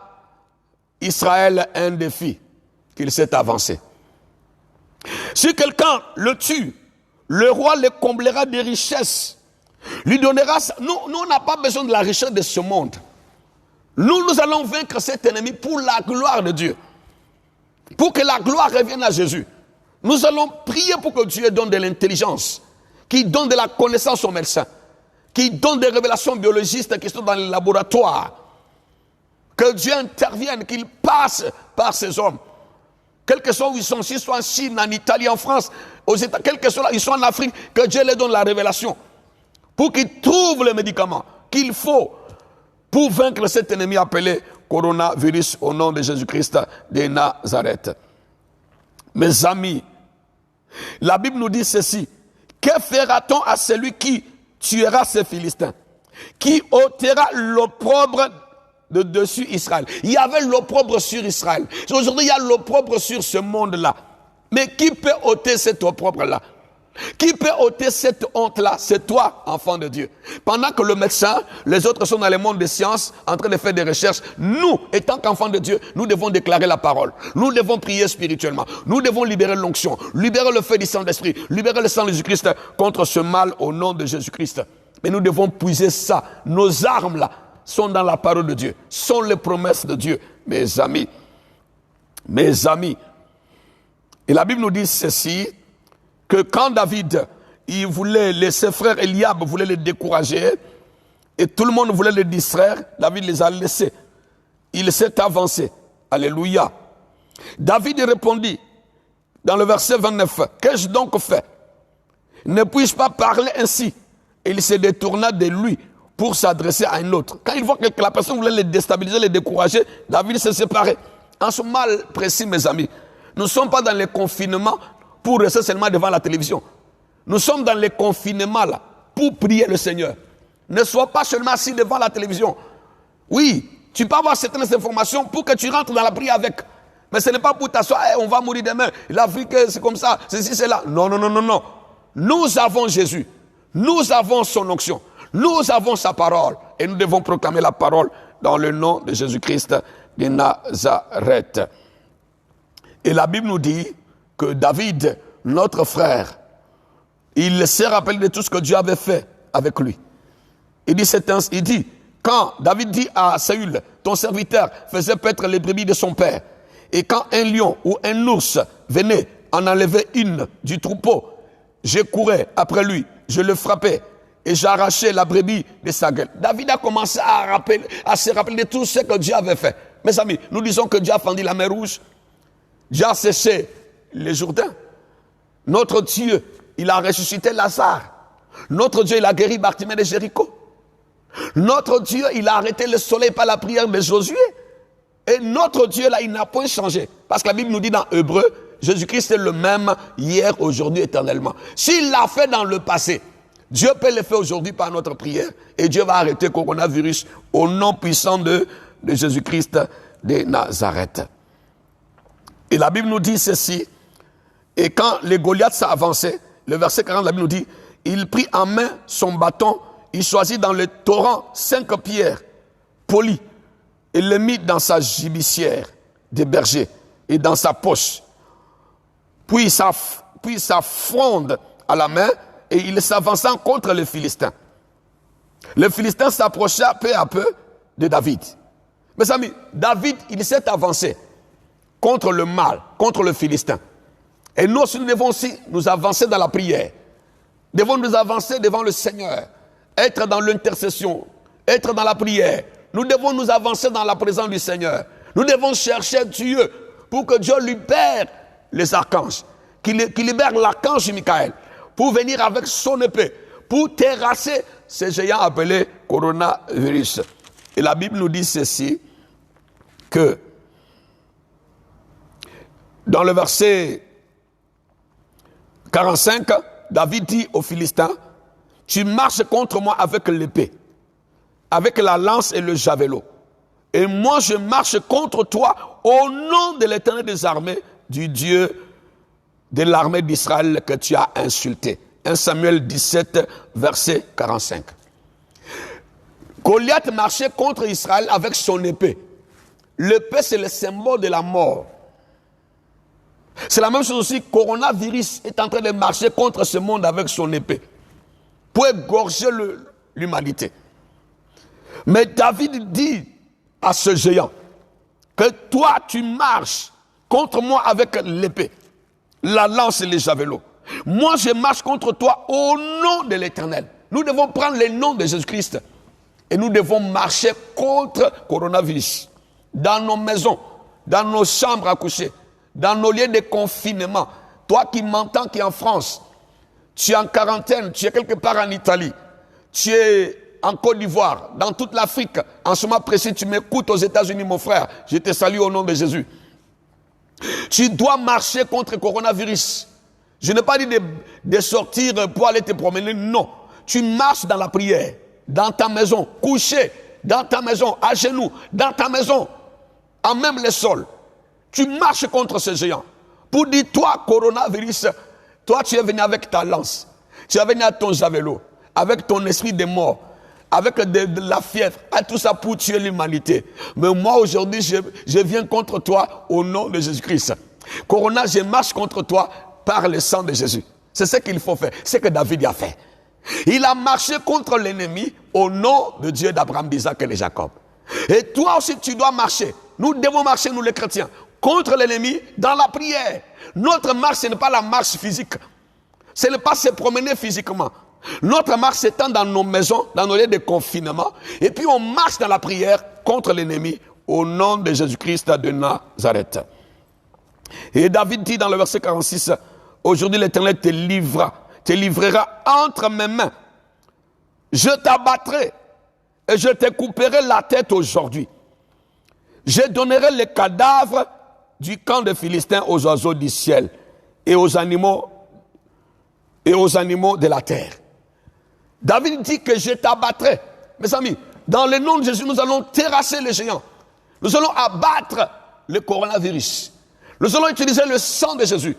Israël un défi qu'il s'est avancé. Si quelqu'un le tue, le roi le comblera de richesses, lui donnera... Nous, on n'a pas besoin de la richesse de ce monde. Nous allons vaincre cet ennemi pour la gloire de Dieu. Pour que la gloire revienne à Jésus. Nous allons prier pour que Dieu donne de l'intelligence, qu'il donne de la connaissance aux médecins, qu'il donne des révélations biologistes qui sont dans les laboratoires. Que Dieu intervienne, qu'il passe par ces hommes. Quel que soit où ils sont, s'ils sont en Chine, en Italie, en France, aux États, quel que soit là, ils sont en Afrique, que Dieu leur donne la révélation. Pour qu'ils trouvent le médicament qu'il faut pour vaincre cet ennemi appelé coronavirus au nom de Jésus-Christ de Nazareth. Mes amis, la Bible nous dit ceci. Que fera-t-on à celui qui tuera ces Philistins? Qui ôtera l'opprobre de dessus Israël? Il y avait l'opprobre sur Israël. Aujourd'hui, il y a l'opprobre sur ce monde-là. Mais qui peut ôter cet opprobre-là? Qui peut ôter cette honte-là? C'est toi, enfant de Dieu. Pendant que le médecin, les autres sont dans le monde des sciences, en train de faire des recherches, nous, étant qu'enfants de Dieu, nous devons déclarer la parole. Nous devons prier spirituellement. Nous devons libérer l'onction, libérer le feu du Saint-Esprit, libérer le sang de Jésus-Christ contre ce mal au nom de Jésus-Christ. Mais nous devons puiser ça. Nos armes, là, sont dans la parole de Dieu, sont les promesses de Dieu. Mes amis, mes amis. Et la Bible nous dit ceci, que quand David, il voulait, ses frères Eliab voulaient les décourager, et tout le monde voulait les distraire, David les a laissés. Il s'est avancé. Alléluia. David répondit, dans le verset 29, « Qu'ai-je donc fait? Ne puis-je pas parler ainsi ?» Et il se détourna de lui pour s'adresser à un autre. Quand il voit que la personne voulait les déstabiliser, les décourager, David s'est séparé. En ce mal précis, mes amis, nous ne sommes pas dans les confinements pour rester seulement devant la télévision. Nous sommes dans les confinements là, pour prier le Seigneur. Ne sois pas seulement assis devant la télévision. Oui, tu peux avoir certaines informations pour que tu rentres dans la prière avec. Mais ce n'est pas pour t'asseoir, hey, on va mourir demain. L'Afrique, c'est comme ça, ceci, c'est là. Non, non, non, non, non. Nous avons Jésus. Nous avons son onction. Nous avons sa parole. Et nous devons proclamer la parole dans le nom de Jésus-Christ de Nazareth. Et la Bible nous dit que David, notre frère, il s'est rappelé de tout ce que Dieu avait fait avec lui. Il dit, quand David dit à Saül, ton serviteur faisait paître les brebis de son père, et quand un lion ou un ours venait en enlever une du troupeau, je courais après lui, je le frappais, et j'arrachais la brebis de sa gueule. David a commencé à se rappeler de tout ce que Dieu avait fait. Mes amis, nous disons que Dieu a fendu la mer Rouge, Dieu a séché les Jourdains. Notre Dieu, il a ressuscité Lazare. Notre Dieu, il a guéri Bartimée de Jéricho. Notre Dieu, il a arrêté le soleil par la prière de Josué. Et notre Dieu, là, il n'a point changé. Parce que la Bible nous dit dans Hébreu, Jésus-Christ est le même hier, aujourd'hui, éternellement. S'il l'a fait dans le passé, Dieu peut le faire aujourd'hui par notre prière. Et Dieu va arrêter le coronavirus au nom puissant de Jésus-Christ de Nazareth. Et la Bible nous dit ceci. Et quand les Goliaths s'avançaient, le verset 40, la Bible nous dit, il prit en main son bâton, il choisit dans le torrent 5 pierres polies et les mit dans sa gibecière de berger et dans sa poche. Puis sa fronde à la main et il s'avança contre les Philistins. Les Philistins s'approchaient peu à peu de David. Mes amis, David, il s'est avancé contre le mal, contre le Philistin. Et nous aussi, nous devons aussi nous avancer dans la prière. Nous devons nous avancer devant le Seigneur. Être dans l'intercession. Être dans la prière. Nous devons nous avancer dans la présence du Seigneur. Nous devons chercher Dieu pour que Dieu libère les archanges. Qu'il libère l'archange Michael. Pour venir avec son épée. Pour terrasser ces géants appelés coronavirus. Et la Bible nous dit ceci. Que Dans le verset 45, David dit aux Philistins, « Tu marches contre moi avec l'épée, avec la lance et le javelot. Et moi, je marche contre toi au nom de l'Éternel des armées, du Dieu de l'armée d'Israël que tu as insulté. » 1 Samuel 17, verset 45. Goliath marchait contre Israël avec son épée. L'épée, c'est le symbole de la mort. C'est la même chose aussi, coronavirus est en train de marcher contre ce monde avec son épée pour égorger l'humanité. Mais David dit à ce géant que toi, tu marches contre moi avec l'épée, la lance et les javelots. Moi, je marche contre toi au nom de l'Éternel. Nous devons prendre le nom de Jésus-Christ et nous devons marcher contre le coronavirus. Dans nos maisons, dans nos chambres à coucher, dans nos lieux de confinement. Toi qui m'entends, qui es en France, tu es en quarantaine, tu es quelque part en Italie, tu es en Côte d'Ivoire, dans toute l'Afrique. En ce moment précis, tu m'écoutes aux États-Unis, mon frère. Je te salue au nom de Jésus. Tu dois marcher contre le coronavirus. Je n'ai pas dit de sortir pour aller te promener, non. Tu marches dans la prière, dans ta maison, couché, dans ta maison, à genoux, dans ta maison, à même le sol. Tu marches contre ce géant. Pour dire, toi, coronavirus, toi, tu es venu avec ta lance. Tu es venu avec ton javelot, avec ton esprit de mort, avec de la fièvre, à tout ça pour tuer l'humanité. Mais moi, aujourd'hui, je viens contre toi au nom de Jésus-Christ. Corona, je marche contre toi par le sang de Jésus. C'est ce qu'il faut faire. C'est ce que David a fait. Il a marché contre l'ennemi au nom de Dieu d'Abraham, d'Isaac et de Jacob. Et toi aussi, tu dois marcher. Nous devons marcher, nous les chrétiens, contre l'ennemi dans la prière. Notre marche, ce n'est pas la marche physique. Ce n'est pas se promener physiquement. Notre marche s'étend dans nos maisons, dans nos lieux de confinement. Et puis on marche dans la prière contre l'ennemi au nom de Jésus-Christ de Nazareth. Et David dit dans le verset 46, « Aujourd'hui l'Éternel te livrera entre mes mains. Je t'abattrai et je te couperai la tête aujourd'hui. Je donnerai les cadavres du camp des Philistins aux oiseaux du ciel et aux animaux de la terre. » David dit que je t'abattrai. Mes amis, dans le nom de Jésus, nous allons terrasser les géants. Nous allons abattre le coronavirus. Nous allons utiliser le sang de Jésus.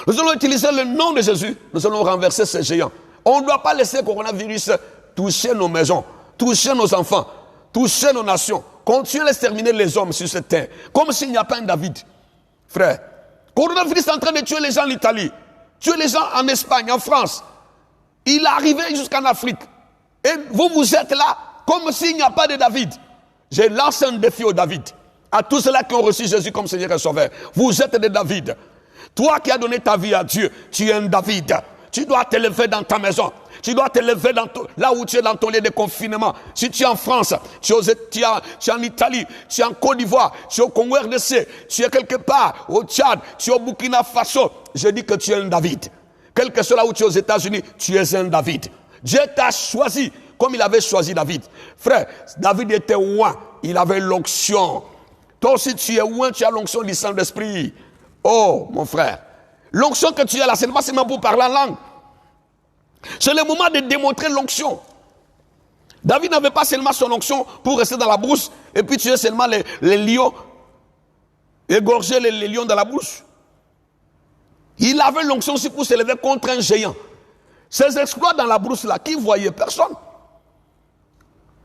Nous allons utiliser le nom de Jésus. Nous allons renverser ces géants. On ne doit pas laisser le coronavirus toucher nos maisons, toucher nos enfants, toucher nos nations. Continuez à exterminer les hommes sur cette terre. Comme s'il n'y a pas un David. Frère, le coronavirus est en train de tuer les gens en Italie, tuer les gens en Espagne, en France. Il est arrivé jusqu'en Afrique. Et vous êtes là comme s'il n'y a pas de David. J'ai lancé un défi au David. À tous ceux-là qui ont reçu Jésus comme Seigneur et Sauveur. Vous êtes des David. Toi qui as donné ta vie à Dieu, tu es un David. Tu dois t'élever dans ta maison. Tu dois t'élever là où tu es dans ton lieu de confinement. Si tu es en France, tu es en Italie, tu es en Côte d'Ivoire, tu es au Congo RDC, tu es quelque part au Tchad, tu es au Burkina Faso. Je dis que tu es un David. Quel que soit là où tu es aux États-Unis, tu es un David. Dieu t'a choisi comme il avait choisi David. Frère, David était oint, il avait l'onction. Toi aussi tu es oint, tu as l'onction du Saint-Esprit. Oh, mon frère, l'onction que tu as là, ce n'est pas seulement pour parler en langue. C'est le moment de démontrer l'onction. David n'avait pas seulement son onction pour rester dans la brousse et puis tuer seulement les lions, égorger les lions dans la brousse. Il avait l'onction aussi pour se lever contre un géant. Ces exploits dans la brousse là, qui voyait? Personne.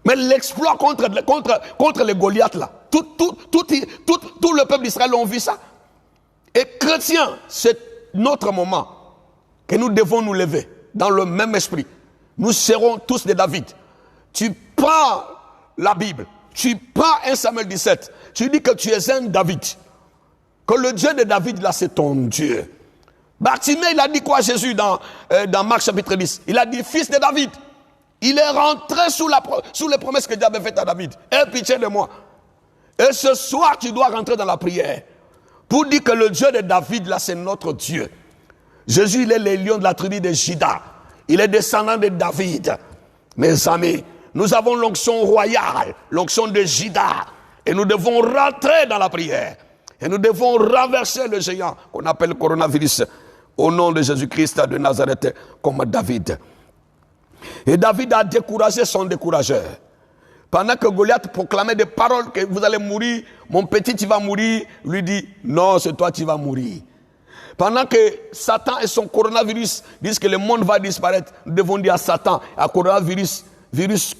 Mais l'exploit contre les Goliaths là, tout le peuple d'Israël ont vu ça. Et chrétiens, c'est notre moment que nous devons nous lever dans le même esprit. Nous serons tous des David. Tu prends la Bible, tu prends 1 Samuel 17, tu dis que tu es un David. Que le Dieu de David là, c'est ton Dieu. Bartimée, il a dit quoi à Jésus dans Marc chapitre 10? Il a dit fils de David. Il est rentré sous les promesses que Dieu avait faites à David. Aie pitié de moi. Et ce soir, tu dois rentrer dans la prière pour dire que le Dieu de David, là, c'est notre Dieu. Jésus, il est le lion de la tribu de Juda. Il est descendant de David. Mes amis, nous avons l'onction royale, l'onction de Juda. Et nous devons rentrer dans la prière. Et nous devons renverser le géant qu'on appelle le coronavirus au nom de Jésus-Christ de Nazareth comme David. Et David a découragé son décourageur. Pendant que Goliath proclamait des paroles que vous allez mourir, mon petit tu vas mourir, lui dit non, c'est toi qui vas mourir. Pendant que Satan et son coronavirus disent que le monde va disparaître, nous devons dire à Satan, à coronavirus,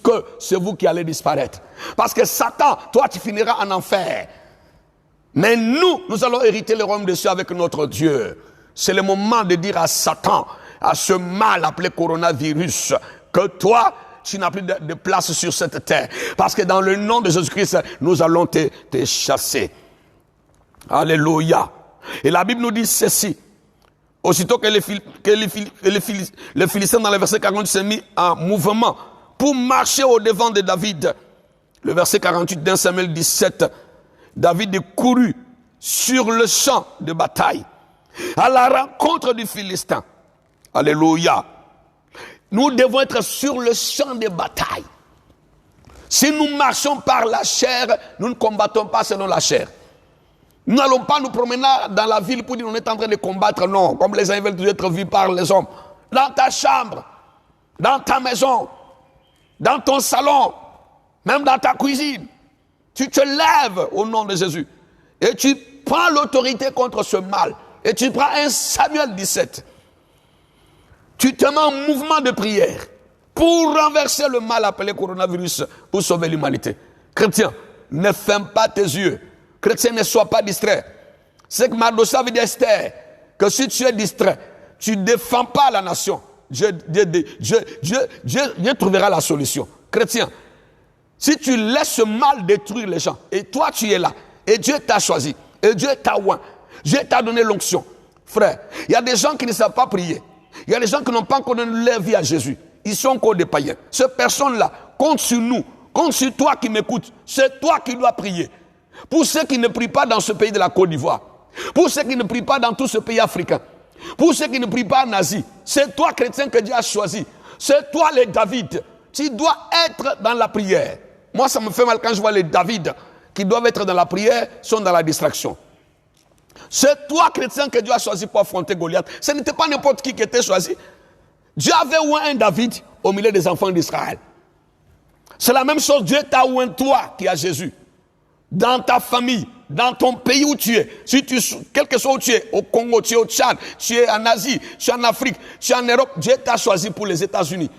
que c'est vous qui allez disparaître. Parce que Satan, toi tu finiras en enfer. Mais nous allons hériter le royaume des cieux avec notre Dieu. C'est le moment de dire à Satan, à ce mal appelé coronavirus, que toi, tu n'as plus de place sur cette terre. Parce que dans le nom de Jésus-Christ, nous allons te chasser. Alléluia. Et la Bible nous dit ceci. Aussitôt que les Philistins, dans le verset 48, s'est mis en mouvement pour marcher au devant de David. Le verset 48 d'un Samuel 17, David est couru sur le champ de bataille à la rencontre du Philistin. Alléluia. Nous devons être sur le champ de bataille. Si nous marchons par la chair, nous ne combattons pas selon la chair. Nous n'allons pas nous promener dans la ville pour dire qu'on est en train de combattre, non, comme les uns veulent toujours être vus par les hommes. Dans ta chambre, dans ta maison, dans ton salon, même dans ta cuisine, tu te lèves au nom de Jésus et tu prends l'autorité contre ce mal. Et tu prends un Samuel 17. Tu te mets en mouvement de prière pour renverser le mal appelé coronavirus, pour sauver l'humanité. Chrétien, ne ferme pas tes yeux. Chrétien, ne sois pas distrait. C'est que Mardochée veut dire Esther, que si tu es distrait, tu ne défends pas la nation. Dieu trouvera la solution. Chrétien, si tu laisses ce mal détruire les gens, et toi tu es là, et Dieu t'a choisi, et Dieu t'a oint, Dieu t'a donné l'onction. Frère, il y a des gens qui ne savent pas prier. Il y a des gens qui n'ont pas encore donné leur vie à Jésus. Ils sont encore des païens. Ces personnes-là comptent sur nous, comptent sur toi qui m'écoutes. C'est toi qui dois prier. Pour ceux qui ne prient pas dans ce pays de la Côte d'Ivoire, pour ceux qui ne prient pas dans tout ce pays africain, pour ceux qui ne prient pas en Asie, c'est toi, chrétien, que Dieu a choisi. C'est toi, les David. Tu dois être dans la prière. Moi, ça me fait mal quand je vois les David qui doivent être dans la prière, sont dans la distraction. C'est toi, chrétien, que Dieu a choisi pour affronter Goliath. Ce n'était pas n'importe qui était choisi. Dieu avait oint un David au milieu des enfants d'Israël. C'est la même chose, Dieu t'a oint toi qui as Jésus. Dans ta famille, dans ton pays où tu es, quel que soit où tu es, au Congo, tu es au Tchad, tu es en Asie, tu es en Afrique, tu es en Europe, Dieu t'a choisi pour les États-Unis.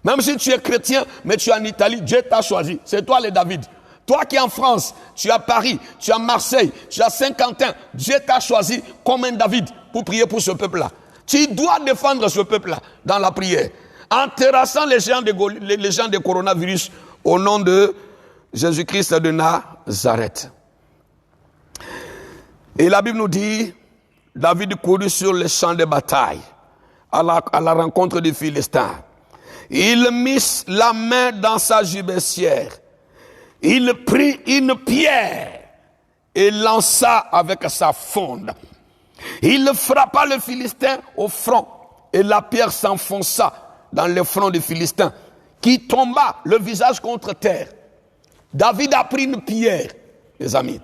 Même si tu es chrétien, mais tu es en Italie, Dieu t'a choisi. C'est toi les David. Toi qui es en France, tu es à Paris, tu es à Marseille, tu es à Saint-Quentin, Dieu t'a choisi comme un David pour prier pour ce peuple-là. Tu dois défendre ce peuple-là dans la prière, en terrassant les gens de coronavirus au nom de Jésus-Christ de Nazareth. Et la Bible nous dit, David courut sur le champ de bataille à la rencontre des Philistins. Il mit la main dans sa gibecière. Il prit une pierre et lança avec sa fonde. Il frappa le Philistin au front et la pierre s'enfonça dans le front du Philistin qui tomba le visage contre terre. David a pris une pierre, mes amis.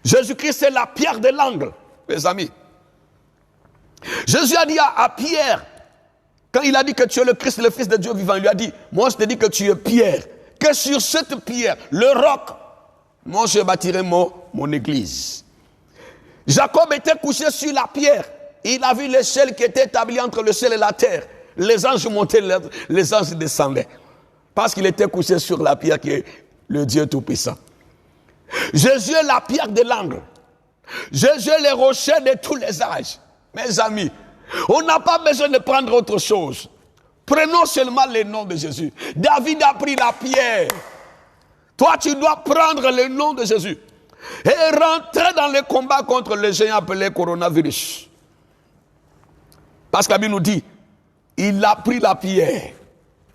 Jésus-Christ est la pierre de l'angle, mes amis. Jésus a dit à Pierre, quand il a dit que tu es le Christ, le Fils de Dieu vivant, il lui a dit, moi je te dis que tu es pierre. Que sur cette pierre, le roc, moi je bâtirai mon église. Jacob était couché sur la pierre. Il a vu l'échelle qui était établie entre le ciel et la terre. Les anges montaient, les anges descendaient. Parce qu'il était couché sur la pierre qui est le Dieu Tout-Puissant. Jésus est la pierre de l'angle. Jésus est le rocher de tous les âges. Mes amis, on n'a pas besoin de prendre autre chose. Prenons seulement le nom de Jésus. David a pris la pierre. Toi, tu dois prendre le nom de Jésus et rentrer dans le combat contre le géant appelé coronavirus. Parce que la Bible nous dit, il a pris la pierre.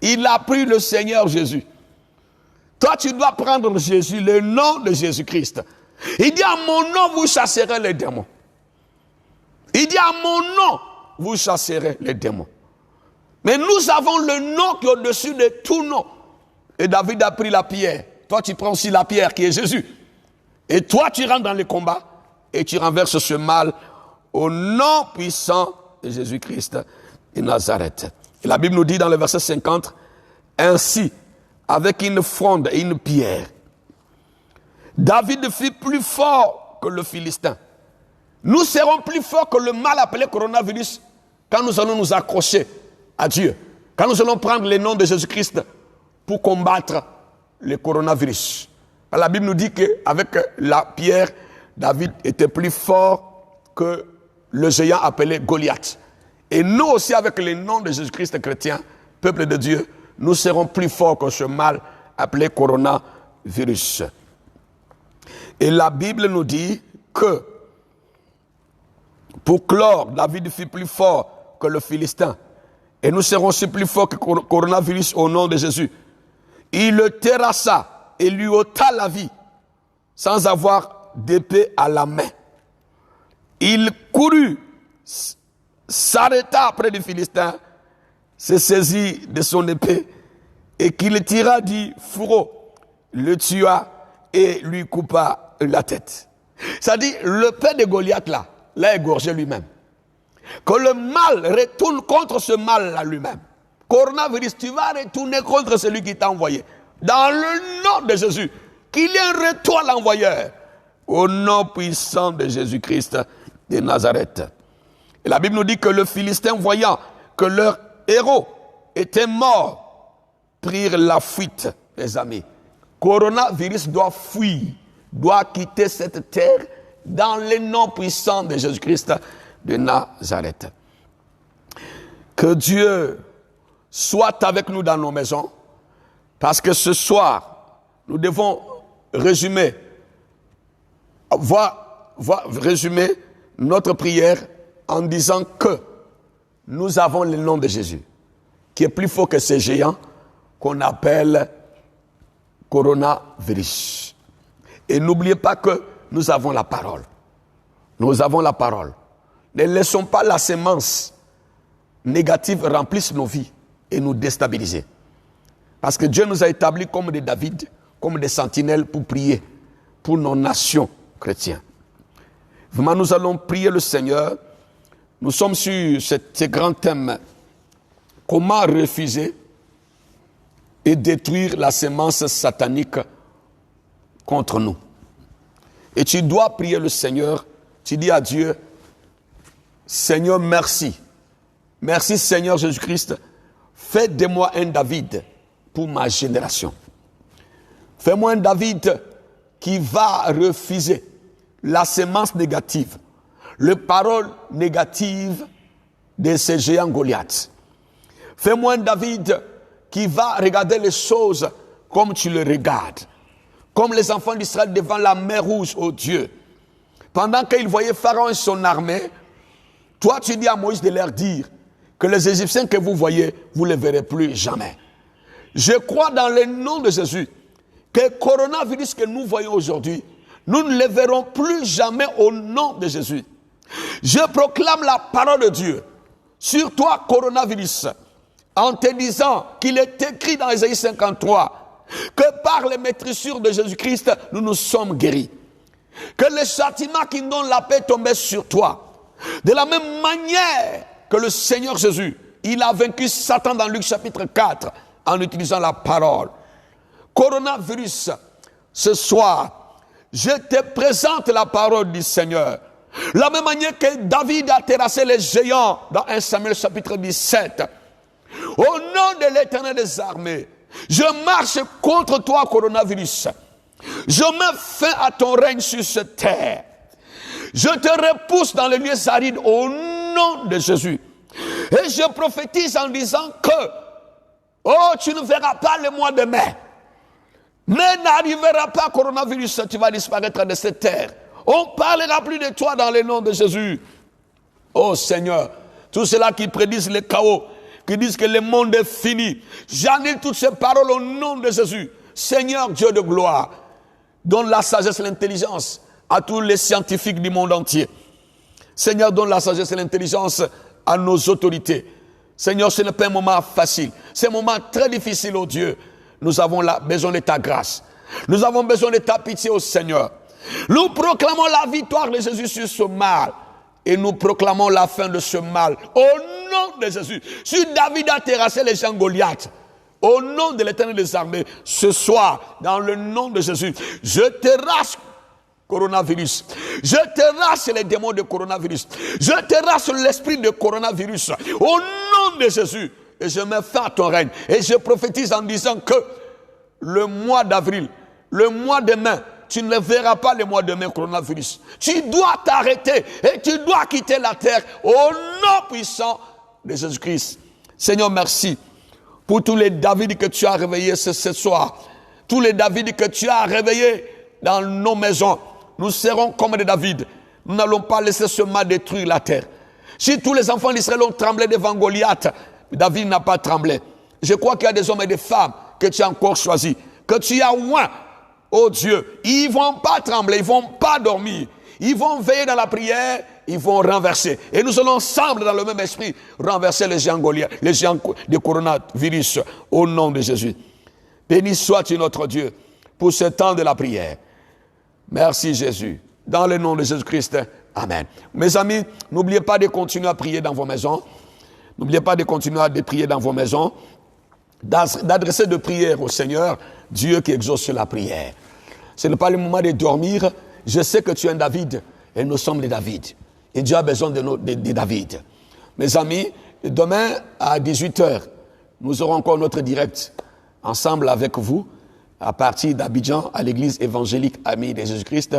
Il a pris le Seigneur Jésus. Toi, tu dois prendre Jésus, le nom de Jésus-Christ. Il dit, à mon nom, vous chasserez les démons. Il dit, à mon nom, vous chasserez les démons. Mais nous avons le nom qui est au-dessus de tout nom. Et David a pris la pierre. Toi, tu prends aussi la pierre qui est Jésus. Et toi, tu rentres dans le combat et tu renverses ce mal au nom puissant de Jésus-Christ de Nazareth. Et la Bible nous dit dans le verset 50, ainsi, avec une fronde et une pierre, David fut plus fort que le Philistin. Nous serons plus forts que le mal appelé coronavirus quand nous allons nous accrocher à Dieu. Quand nous allons prendre le nom de Jésus-Christ pour combattre le coronavirus. La Bible nous dit qu'avec la pierre, David était plus fort que le géant appelé Goliath. Et nous aussi, avec le nom de Jésus-Christ chrétien, peuple de Dieu, nous serons plus forts que ce mal appelé coronavirus. Et la Bible nous dit que pour clore, David fut plus fort que le Philistin. Et nous serons aussi plus forts que le coronavirus au nom de Jésus. Il le terrassa et lui ôta la vie sans avoir d'épée à la main. Il courut, s'arrêta près du Philistin, se saisit de son épée et qu'il le tira du fourreau, le tua et lui coupa la tête. C'est-à-dire, le père de Goliath l'a égorgé lui-même. Que le mal retourne contre ce mal-là lui-même. Coronavirus, tu vas retourner contre celui qui t'a envoyé. Dans le nom de Jésus, qu'il y ait un retour à l'envoyeur. Au nom puissant de Jésus-Christ de Nazareth. Et la Bible nous dit que le Philistin, voyant que leur héros était mort, prirent la fuite, les amis. Coronavirus doit fuir, doit quitter cette terre dans le nom puissant de Jésus-Christ de Nazareth. Que Dieu soit avec nous dans nos maisons, parce que ce soir, nous devons résumer notre prière en disant que nous avons le nom de Jésus, qui est plus fort que ces géants qu'on appelle coronavirus. Et n'oubliez pas que nous avons la parole. Nous avons la parole. Ne laissons pas la sémence négative remplir nos vies et nous déstabiliser. Parce que Dieu nous a établis comme des David, comme des sentinelles pour prier pour nos nations chrétiennes. Vraiment, nous allons prier le Seigneur. Nous sommes sur ce grand thème. Comment refuser et détruire la sémence satanique contre nous. Et tu dois prier le Seigneur. Tu dis à Dieu, Seigneur, merci. Merci Seigneur Jésus-Christ. Fais de moi un David pour ma génération. Fais-moi un David qui va refuser la sémence négative, les paroles négatives de ces géants Goliath. Fais-moi un David qui va regarder les choses comme tu le regardes. Comme les enfants d'Israël devant la mer Rouge, oh Dieu. Pendant qu'ils voyaient Pharaon et son armée, toi tu dis à Moïse de leur dire que les Égyptiens que vous voyez, vous ne les verrez plus jamais. Je crois dans le nom de Jésus que le coronavirus que nous voyons aujourd'hui, nous ne les verrons plus jamais au nom de Jésus. Je proclame la parole de Dieu sur toi, coronavirus, en te disant qu'il est écrit dans Ésaïe 53 que par les maîtrissures de Jésus-Christ, nous nous sommes guéris. Que le châtiment qui donne la paix tombait sur toi. De la même manière que le Seigneur Jésus, il a vaincu Satan dans Luc chapitre 4 en utilisant la parole. Coronavirus, ce soir, je te présente la parole du Seigneur. La même manière que David a terrassé les géants dans 1 Samuel chapitre 17. Au nom de l'Éternel des armées, je marche contre toi, coronavirus. Je mets fin à ton règne sur cette terre. Je te repousse dans les lieux arides au nom de Jésus. Et je prophétise en disant que, oh, tu ne verras pas le mois de mai. Mais n'arrivera pas coronavirus, tu vas disparaître de cette terre. On ne parlera plus de toi dans le nom de Jésus. Oh Seigneur, tous ceux-là qui prédisent le chaos, qui disent que le monde est fini, j'annule toutes ces paroles au nom de Jésus. Seigneur Dieu de gloire, donne la sagesse et l'intelligence à tous les scientifiques du monde entier. Seigneur, donne la sagesse et l'intelligence à nos autorités. Seigneur, ce n'est pas un moment facile. C'est un moment très difficile, oh Dieu. Nous avons besoin de ta grâce. Nous avons besoin de ta pitié, oh Seigneur. Nous proclamons la victoire de Jésus sur ce mal. Et nous proclamons la fin de ce mal. Au nom de Jésus. Si David a terrassé les gens Goliath, au nom de l'Éternel des armées, ce soir, dans le nom de Jésus, je terrasse coronavirus. Je terrasse les démons de coronavirus. Je terrasse l'esprit de coronavirus. Au nom de Jésus. Et je mets fin à ton règne. Et je prophétise en disant que le mois d'avril, le mois de mai, tu ne verras pas le mois de mai coronavirus. Tu dois t'arrêter et tu dois quitter la terre au nom puissant de Jésus-Christ. Seigneur, merci pour tous les David que tu as réveillés ce soir. Tous les David que tu as réveillés dans nos maisons. Nous serons comme des David. Nous n'allons pas laisser ce mal détruire la terre. Si tous les enfants d'Israël ont tremblé devant Goliath, David n'a pas tremblé. Je crois qu'il y a des hommes et des femmes que tu as encore choisis, que tu as oint, oh Dieu. Ils ne vont pas trembler, ils ne vont pas dormir. Ils vont veiller dans la prière, ils vont renverser. Et nous allons ensemble, dans le même esprit, renverser les géants Goliath, les géants du coronavirus, au nom de Jésus. Béni sois-tu notre Dieu pour ce temps de la prière. Merci Jésus. Dans le nom de Jésus-Christ, amen. Mes amis, n'oubliez pas de continuer à prier dans vos maisons. N'oubliez pas de continuer à prier dans vos maisons, d'adresser de prières au Seigneur, Dieu qui exauce la prière. Ce n'est pas le moment de dormir. Je sais que tu es un David et nous sommes des David. Et Dieu a besoin de David. Mes amis, demain à 18h, nous aurons encore notre direct ensemble avec vous à partir d'Abidjan à l'église évangélique Amis de Jésus-Christ.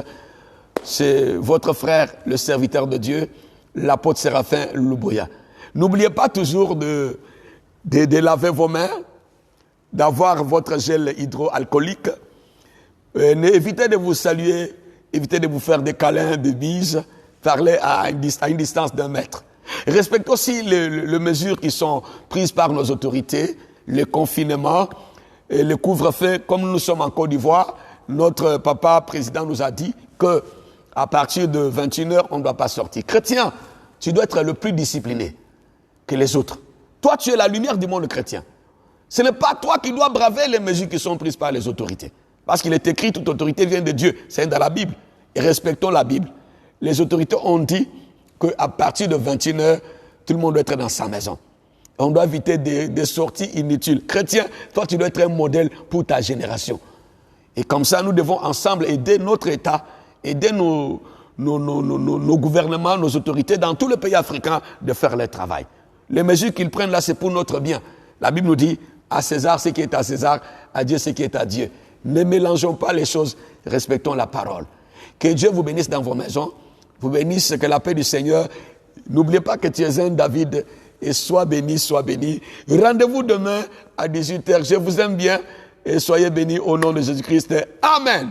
C'est votre frère, le serviteur de Dieu, l'apôtre Séraphin Louboya. N'oubliez pas toujours de laver vos mains, d'avoir votre gel hydroalcoolique. Évitez de vous saluer, évitez de vous faire des câlins, des bises, parlez à une distance d'1 mètre. Respectez aussi les mesures qui sont prises par nos autorités, le confinement, et le couvre-feu. Comme nous sommes en Côte d'Ivoire, notre papa président nous a dit que à partir de 21h, on ne doit pas sortir. Chrétien, tu dois être le plus discipliné que les autres. Toi, tu es la lumière du monde chrétien. Ce n'est pas toi qui dois braver les mesures qui sont prises par les autorités. Parce qu'il est écrit, toute autorité vient de Dieu. C'est dans la Bible. Et respectons la Bible. Les autorités ont dit qu'à partir de 21h, tout le monde doit être dans sa maison. On doit éviter des sorties inutiles. Chrétien, toi, tu dois être un modèle pour ta génération. Et comme ça, nous devons ensemble aider notre État, aider nos gouvernements, nos autorités dans tous les pays africains de faire leur travail. Les mesures qu'ils prennent là, c'est pour notre bien. La Bible nous dit, à César ce qui est à César, à Dieu ce qui est à Dieu. Ne mélangeons pas les choses, respectons la parole. Que Dieu vous bénisse dans vos maisons, vous bénisse, que la paix du Seigneur. N'oubliez pas que tu es un David, et sois béni, sois béni. Rendez-vous demain à 18h. Je vous aime bien, et soyez bénis au nom de Jésus-Christ. Amen.